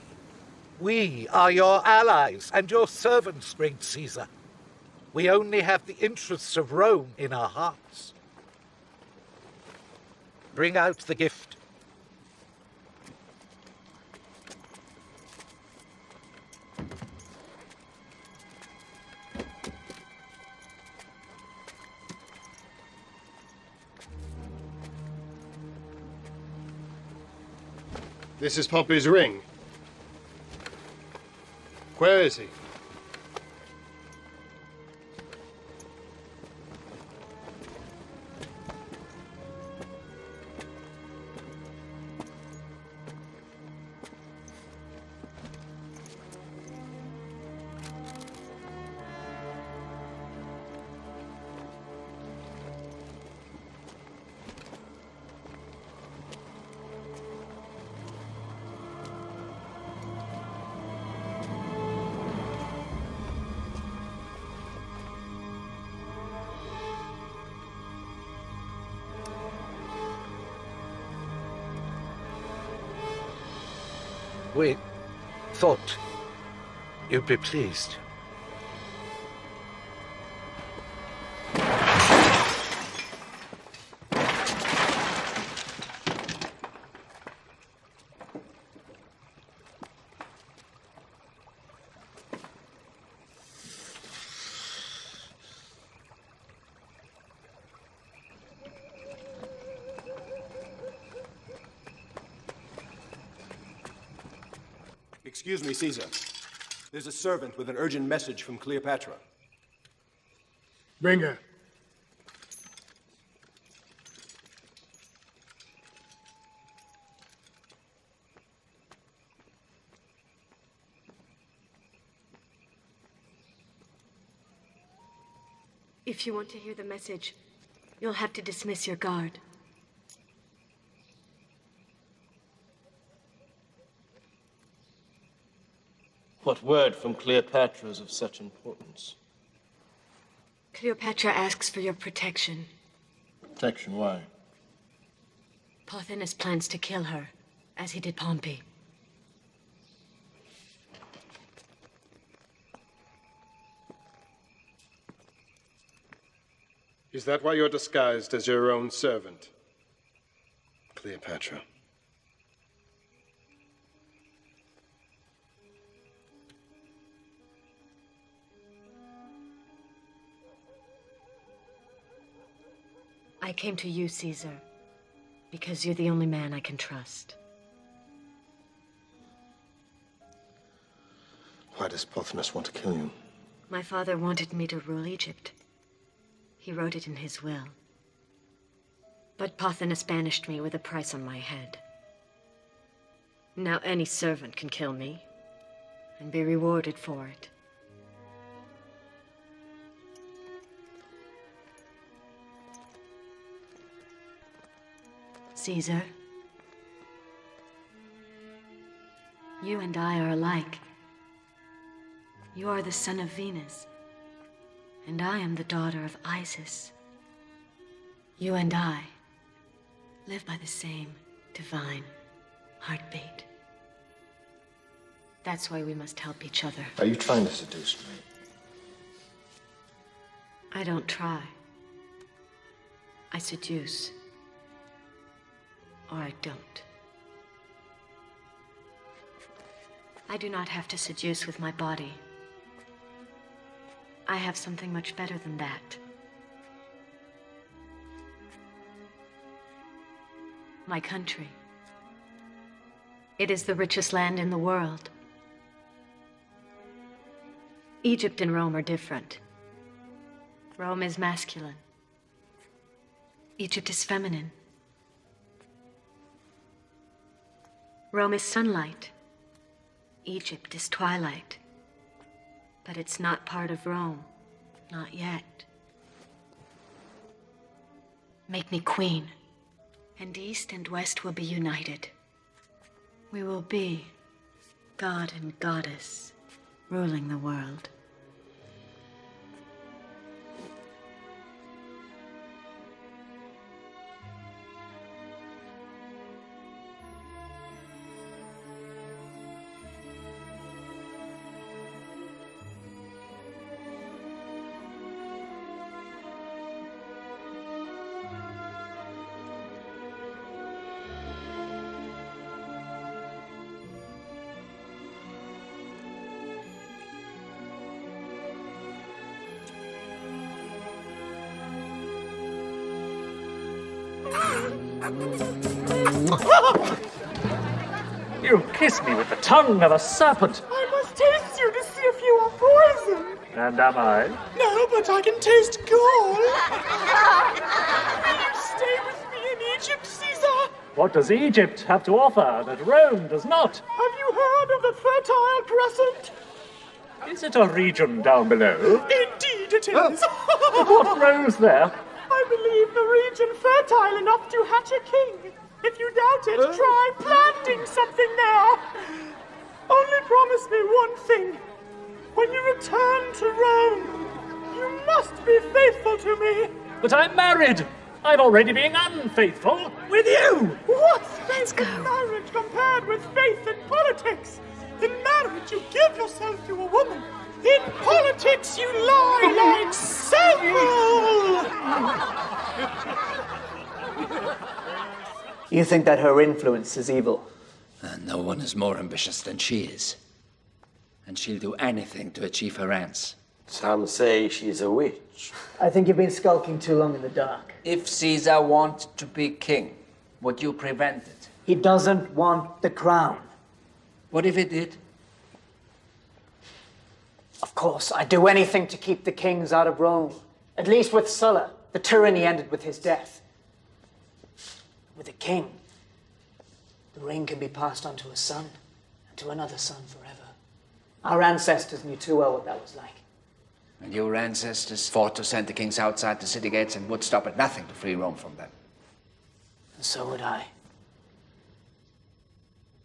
We are your allies and your servants, great Caesar. We only have the interests of Rome in our hearts. Bring out the gift. This is Pompey's ring. Where is he? We thought you'd be pleased. Excuse me, Caesar. There's a servant with an urgent message from Cleopatra. Bring her. If you want to hear the message, you'll have to dismiss your guard. What word from Cleopatra is of such importance? Cleopatra asks for your protection. Protection, why? Pothinus plans to kill her, as he did Pompey. Is that why you're disguised as your own servant, Cleopatra? I came to you, Caesar, because you're the only man I can trust. Why does Pothinus want to kill you? My father wanted me to rule Egypt. He wrote it in his will. But Pothinus banished me with a price on my head. Now any servant can kill me, and be rewarded for it. Caesar, you and I are alike. You are the son of Venus, and I am the daughter of Isis. You and I live by the same divine heartbeat. That's why we must help each other. Are you trying to seduce me? I don't try. I seduce. Or I don't. I do not have to seduce with my body. I have something much better than that. My country. It is the richest land in the world. Egypt and Rome are different. Rome is masculine. Egypt is feminine. Rome is sunlight. Egypt is twilight. But it's not part of Rome. Not yet. Make me queen, and East and West will be united. We will be God and Goddess, ruling the world. You kiss me with the tongue of a serpent. I must taste you to see if you are poison. And am I? No, but I can taste Gaul. Will you stay with me in Egypt, Caesar? What does Egypt have to offer that Rome does not? Have you heard of the Fertile Crescent? Is it a region down below? Indeed it is. What grows there? I believe the region fertile enough to hatch a king. If you doubt it, try planting something there. Only promise me one thing. When you return to Rome, you must be faithful to me. But I'm married. I've already been unfaithful with you! What's faith in marriage compared with faith in politics? In marriage, you give yourself to a woman. In politics, you lie like several! You think that her influence is evil? No one is more ambitious than she is. And she'll do anything to achieve her ends. Some say she's a witch. I think you've been skulking too long in the dark. If Caesar wanted to be king, would you prevent it? He doesn't want the crown. What if he did? Of course, I'd do anything to keep the kings out of Rome. At least with Sulla, the tyranny ended with his death. With a king, the ring can be passed on to a son, and to another son forever. Our ancestors knew too well what that was like. And your ancestors fought to send the kings outside the city gates and would stop at nothing to free Rome from them. And so would I.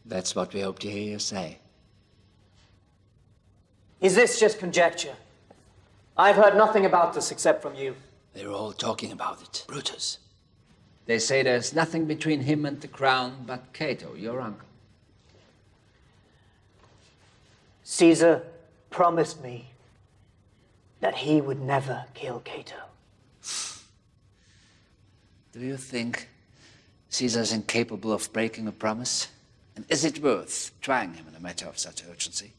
That's what we hope to hear you say. Is this just conjecture? I've heard nothing about this except from you. They're all talking about it. Brutus. They say there's nothing between him and the crown but Cato, your uncle. Caesar promised me that he would never kill Cato. Do you think Caesar's incapable of breaking a promise? And is it worth trying him in a matter of such urgency?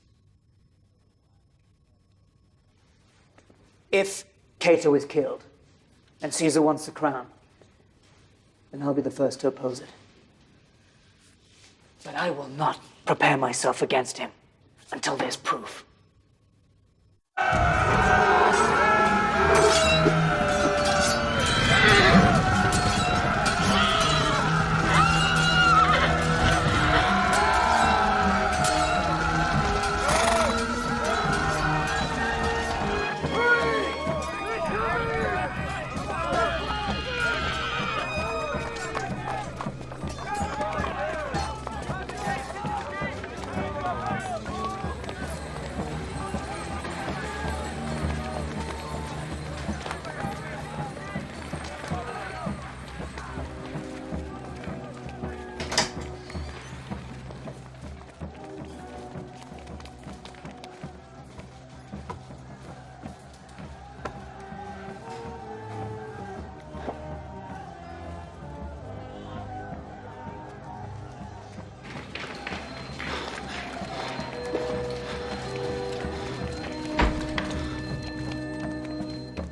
If Cato is killed, and Caesar wants the crown, then I'll be the first to oppose it. But I will not prepare myself against him until there's proof.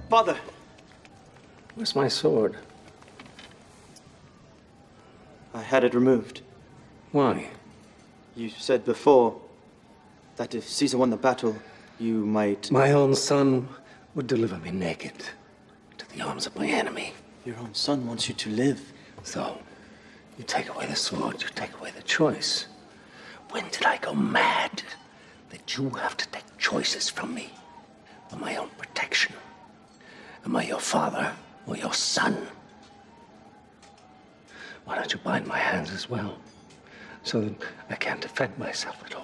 Father! Where's my sword? I had it removed. Why? You said before that if Caesar won the battle, you might... My own son would deliver me naked to the arms of my enemy. Your own son wants you to live. So, you take away the sword, you take away the choice. When did I go mad that you have to take choices from me for my own protection? Am I your father or your son? Why don't you bind my hands as well, so that I can't defend myself at all?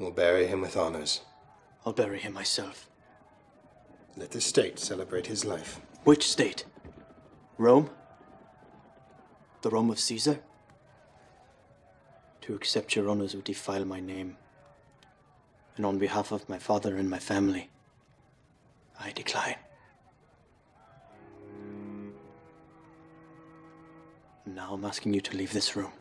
We'll bury him with honors. I'll bury him myself. Let the state celebrate his life. Which state? Rome? The Rome of Caesar? To accept your honors would defile my name. And on behalf of my father and my family, I decline. Now I'm asking you to leave this room.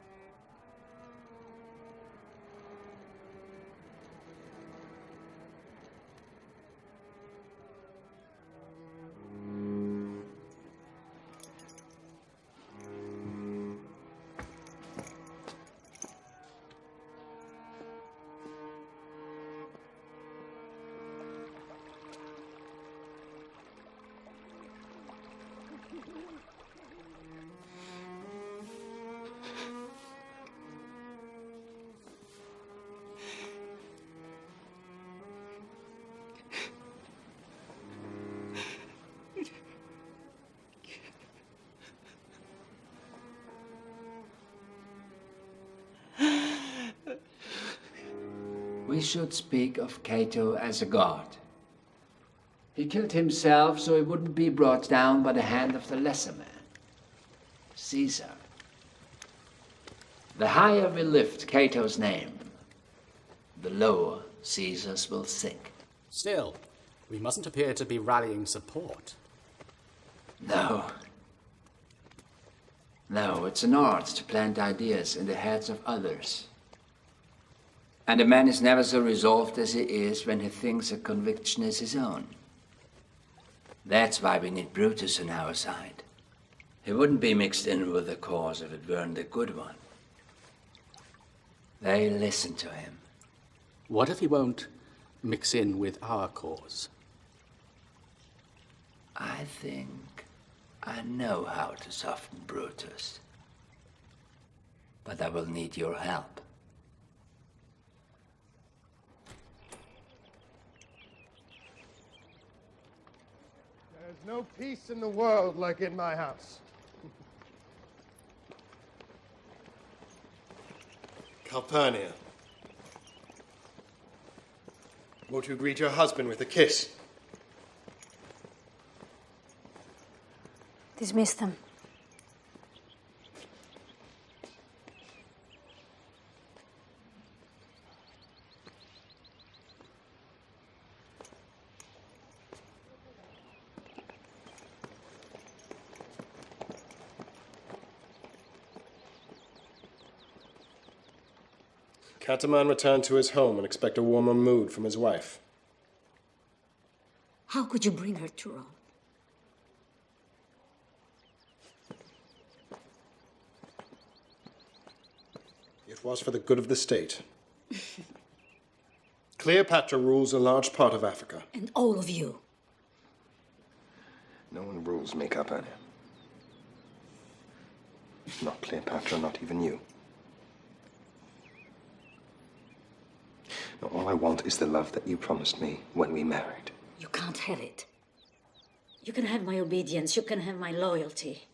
We should speak of Cato as a god. He killed himself so he wouldn't be brought down by the hand of the lesser man, Caesar. The higher we lift Cato's name, the lower Caesar's will sink. Still, we mustn't appear to be rallying support. No. No, it's an art to plant ideas in the heads of others. And a man is never so resolved as he is when he thinks a conviction is his own. That's why we need Brutus on our side. He wouldn't be mixed in with the cause if it weren't a good one. They listen to him. What if he won't mix in with our cause? I think I know how to soften Brutus. But I will need your help. There's no peace in the world like in my house. Calpurnia. Won't you greet your husband with a kiss? Dismiss them. Cataman returned to his home and expect a warmer mood from his wife. How could you bring her to Rome? It was for the good of the state. Cleopatra rules a large part of Africa. And all of you. No one rules me, Calpurnia. Not Cleopatra, not even you. Now, all I want is the love that you promised me when we married. You can't have it. You can have my obedience, you can have my loyalty.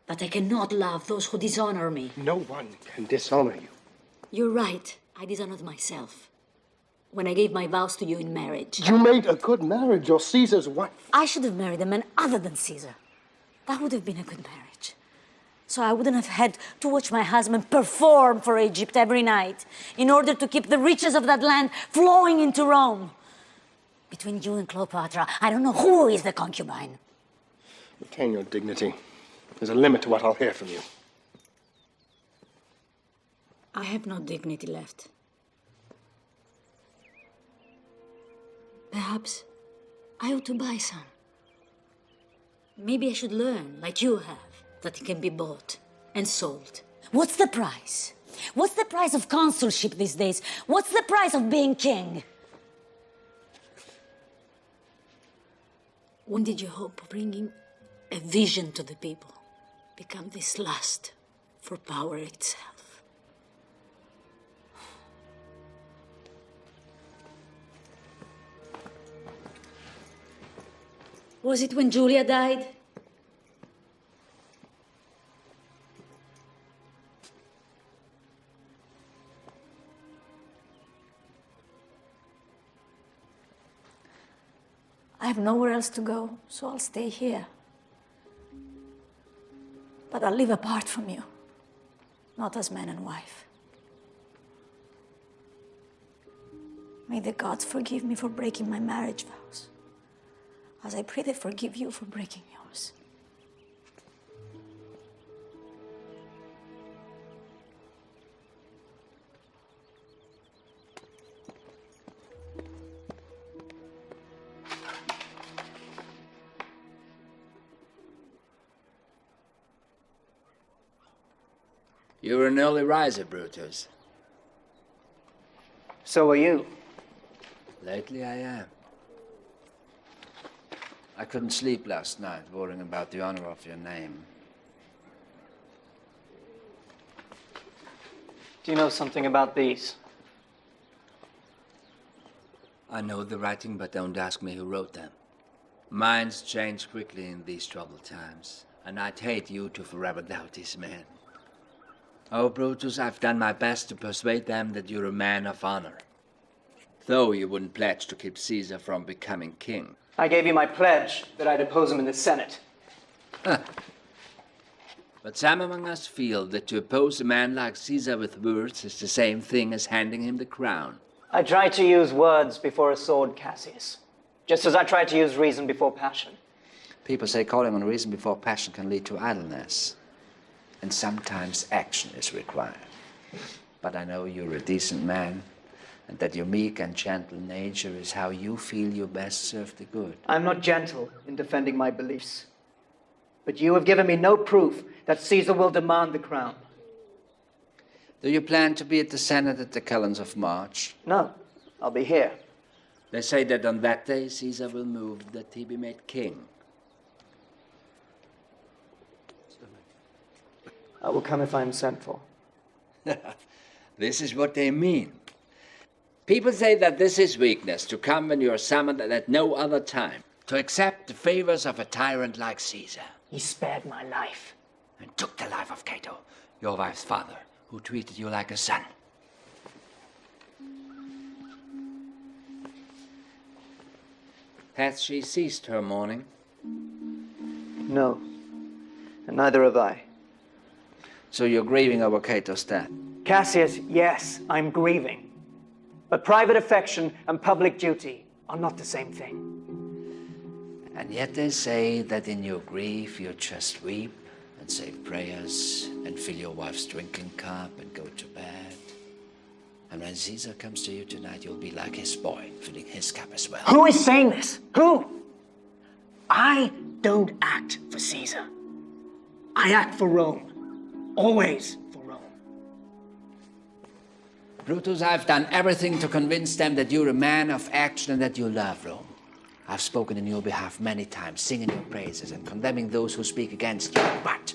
But I cannot love those who dishonor me. No one can dishonor you. You're right. I dishonored myself when I gave my vows to you in marriage. You made a good marriage. You're Caesar's wife. I should have married a man other than Caesar. That would have been a good marriage. So I wouldn't have had to watch my husband perform for Egypt every night in order to keep the riches of that land flowing into Rome. Between you and Cleopatra, I don't know who is the concubine. Retain your dignity. There's a limit to what I'll hear from you. I have no dignity left. Perhaps I ought to buy some. Maybe I should learn, like you have, that it can be bought and sold. What's the price? What's the price of consulship these days? What's the price of being king? When did you hope of bringing a vision to the people become this lust for power itself? Was it when Julia died? I have nowhere else to go, so I'll stay here. But I'll live apart from you, not as man and wife. May the gods forgive me for breaking my marriage vows, as I pray they forgive you for breaking yours. You were an early riser, Brutus. So are you. Lately I am. I couldn't sleep last night, worrying about the honor of your name. Do you know something about these? I know the writing, but don't ask me who wrote them. Minds change quickly in these troubled times, and I'd hate you to forever doubt these men. Oh, Brutus, I've done my best to persuade them that you're a man of honor. Though you wouldn't pledge to keep Caesar from becoming king. I gave you my pledge that I'd oppose him in the Senate. Huh. But some among us feel that to oppose a man like Caesar with words is the same thing as handing him the crown. I tried to use words before a sword, Cassius. Just as I tried to use reason before passion. People say calling on reason before passion can lead to idleness. And sometimes action is required. But I know you're a decent man, and that your meek and gentle nature is how you feel you best serve the good. I'm not gentle in defending my beliefs. But you have given me no proof that Caesar will demand the crown. Do you plan to be at the Senate at the calends of March? No, I'll be here. They say that on that day Caesar will move that he be made king. I will come if I am sent for. This is what they mean. People say that this is weakness, to come when you are summoned and at no other time, to accept the favors of a tyrant like Caesar. He spared my life. And took the life of Cato, your wife's father, who treated you like a son. Hath she ceased her mourning? No, and neither have I. So you're grieving over Cato's death? Cassius, yes, I'm grieving. But private affection and public duty are not the same thing. And yet they say that in your grief you just weep and say prayers and fill your wife's drinking cup and go to bed. And when Caesar comes to you tonight, you'll be like his boy, filling his cup as well. Who is saying this? Who? I don't act for Caesar. I act for Rome. Always for Rome. Brutus, I've done everything to convince them that you're a man of action and that you love Rome. I've spoken in your behalf many times, singing your praises and condemning those who speak against you. But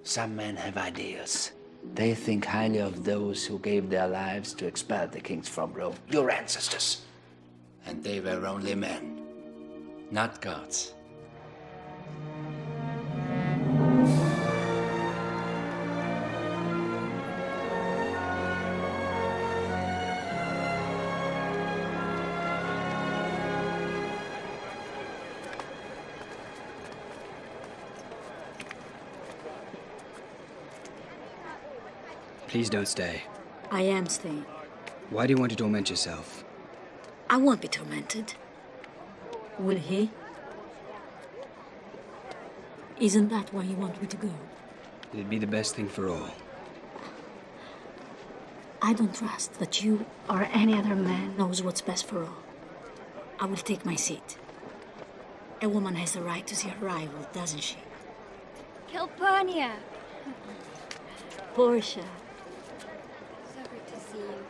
some men have ideas. They think highly of those who gave their lives to expel the kings from Rome, your ancestors. And they were only men, not gods. Please don't stay. I am staying. Why do you want to torment yourself? I won't be tormented. Will he? Isn't that why you want me to go? It'd be the best thing for all. I don't trust that you or any other man knows what's best for all. I will take my seat. A woman has the right to see her rival, doesn't she? Calpurnia! Portia. So good to see you.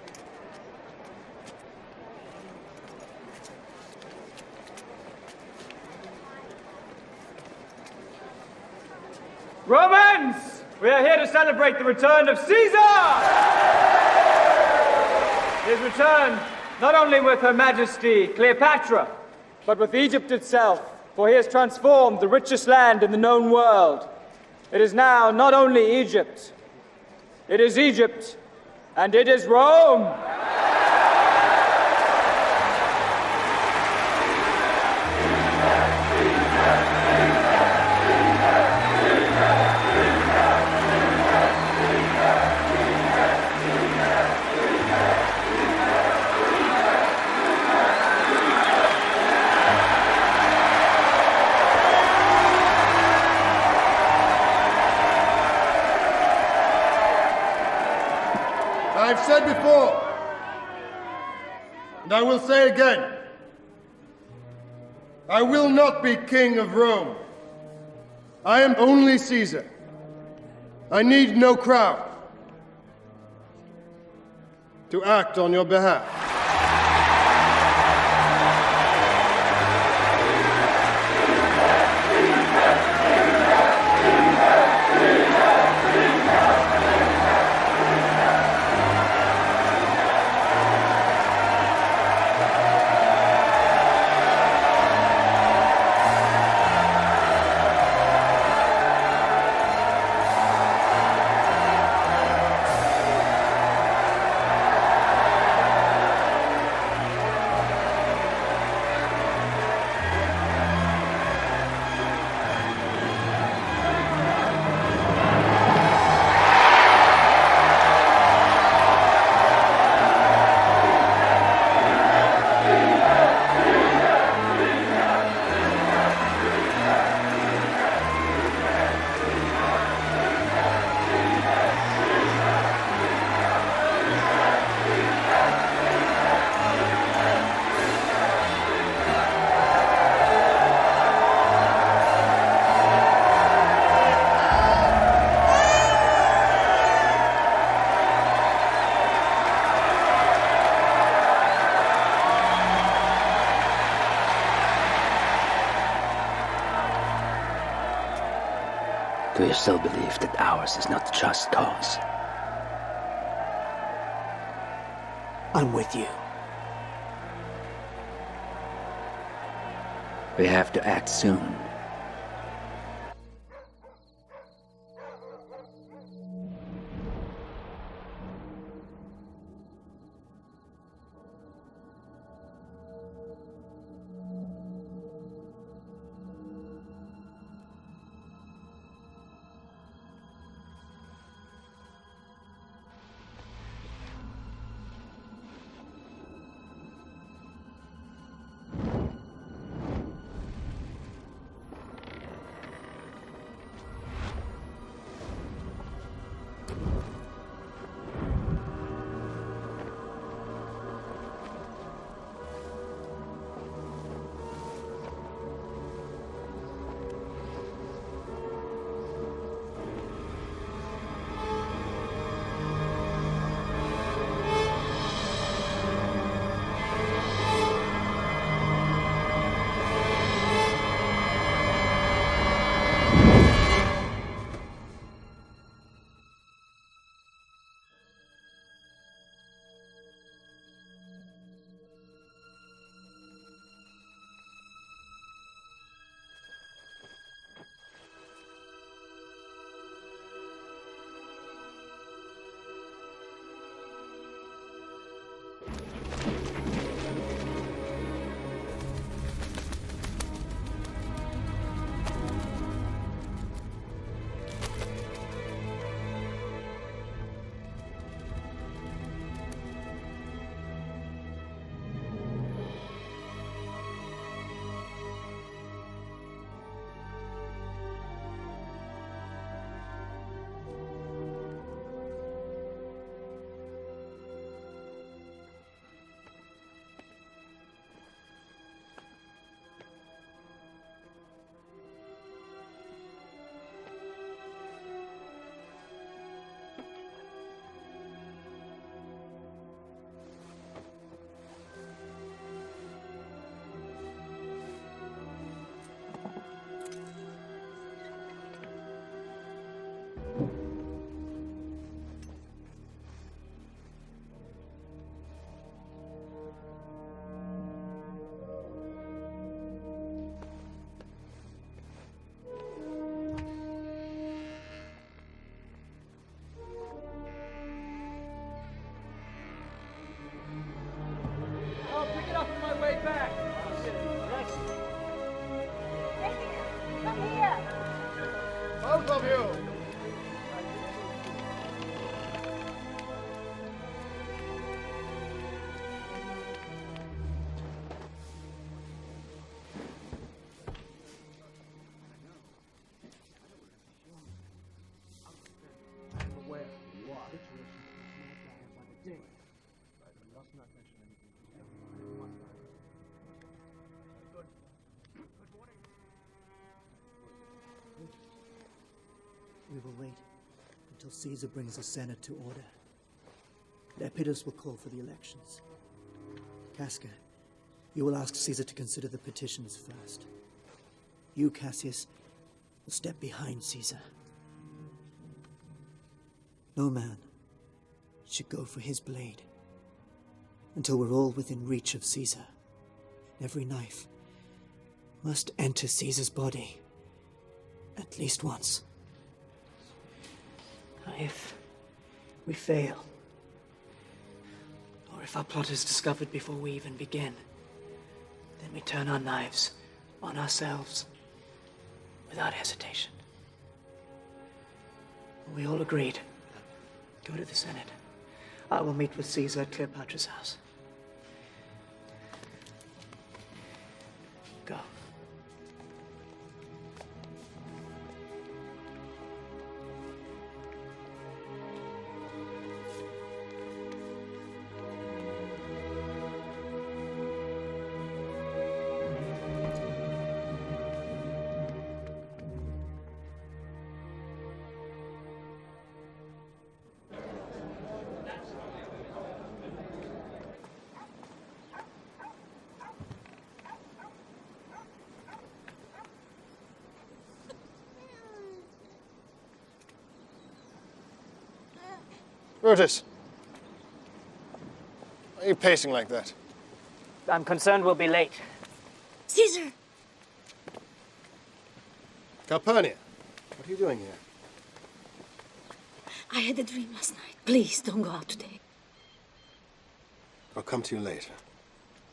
Romans! We are here to celebrate the return of Caesar! His return, not only with Her Majesty Cleopatra, but with Egypt itself, for he has transformed the richest land in the known world. It is now not only Egypt, it is Egypt, and it is Rome! And I will say again, I will not be king of Rome. I am only Caesar. I need no crowd to act on your behalf. Do you still believe that ours is not a just cause? I'm with you. We have to act soon. Situation is not dire by the day. I must not mention anything to everyone. will wait until Caesar brings the Senate to order. Lepidus will call for the elections. Casca, you will ask Caesar to consider the petitions first. You, Cassius, will step behind Caesar. No man should go for his blade until we're all within reach of Caesar. Every knife must enter Caesar's body at least once. If we fail, or if our plot is discovered before we even begin, then we turn our knives on ourselves without hesitation. We all agreed. Go to the Senate. I will meet with Caesar at Cleopatra's house. Go. Brutus, why are you pacing like that? I'm concerned we'll be late. Caesar! Calpurnia, what are you doing here? I had a dream last night. Please, don't go out today. I'll come to you later,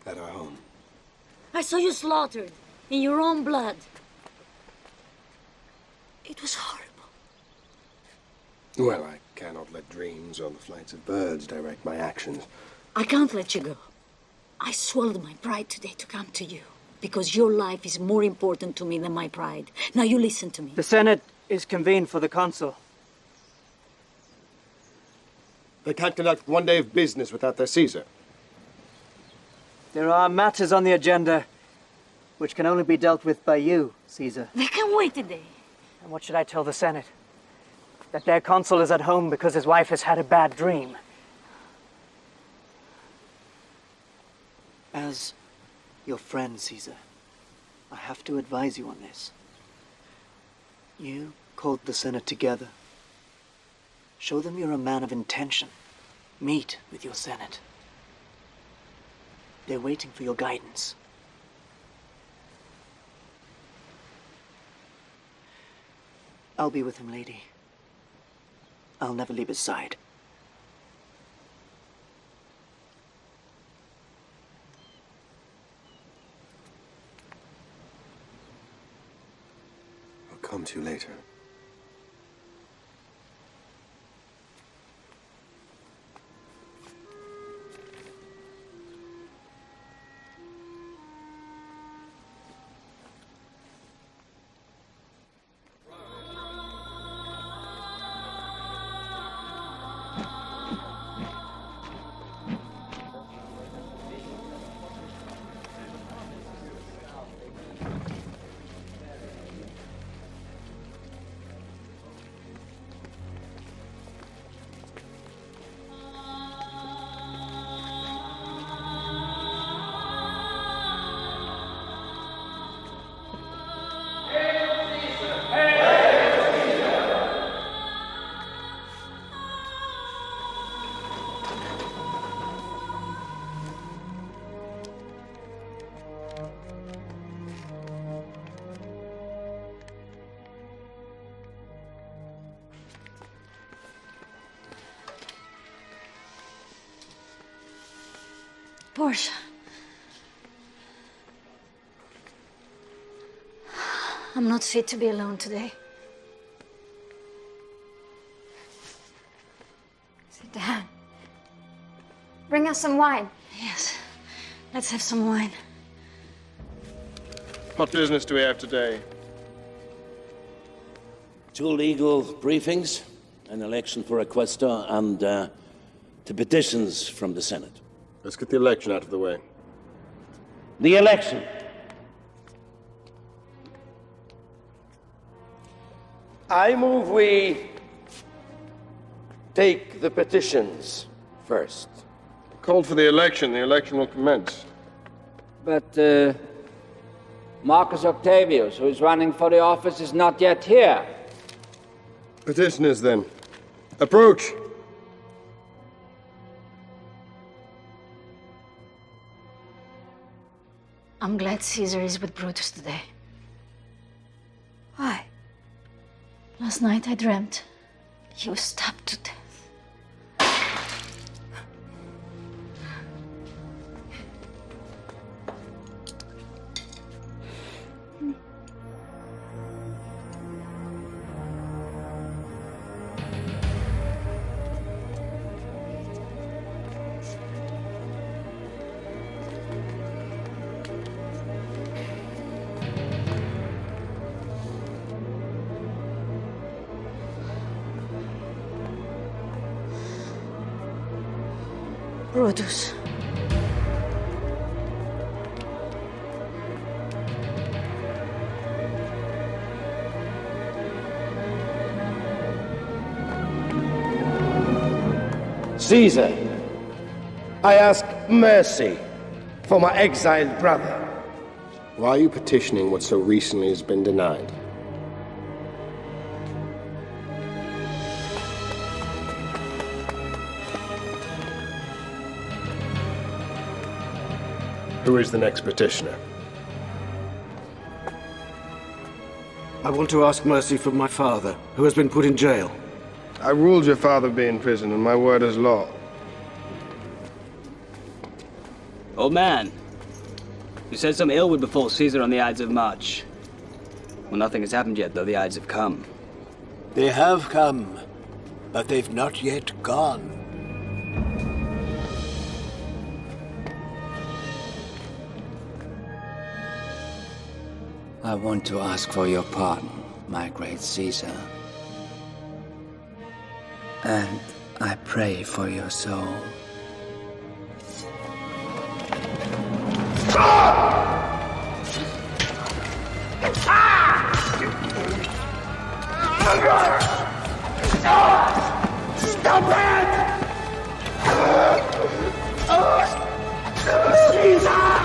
at our home. I saw you slaughtered in your own blood. It was horrible. Well, I cannot let dreams or the flights of birds direct my actions. I can't let you go. I swallowed my pride today to come to you, because your life is more important to me than my pride. Now you listen to me. The Senate is convened for the consul. They can't conduct one day of business without their Caesar. There are matters on the agenda which can only be dealt with by you, Caesar. They can wait a day. And what should I tell the Senate? That their consul is at home because his wife has had a bad dream. As your friend, Caesar, I have to advise you on this. You called the Senate together. Show them you're a man of intention. Meet with your Senate. They're waiting for your guidance. I'll be with him, lady. I'll never leave his side. I'll come to you later. Portia. I'm not fit to be alone today. Sit down. Bring us some wine. Yes. Let's have some wine. What business do we have today? 2 legal briefings, an election for a questor, and 2 petitions from the Senate. Let's get the election out of the way. The election. I move we take the petitions first. Called for the election. The election will commence. But Marcus Octavius, who is running for the office, is not yet here. Petitioners, then. Approach! I'm glad Caesar is with Brutus today. Why? Last night I dreamt he was stabbed to death. Brutus. Caesar, I ask mercy for my exiled brother. Why are you petitioning what so recently has been denied? Who is the next petitioner? I want to ask mercy for my father, who has been put in jail. I ruled your father be in prison, and my word is law. Old man, you said some ill would befall Caesar on the Ides of March. Well, nothing has happened yet, though the Ides have come. They have come, but they've not yet gone. I want to ask for your pardon, my great Caesar. And I pray for your soul. Stop it! Caesar!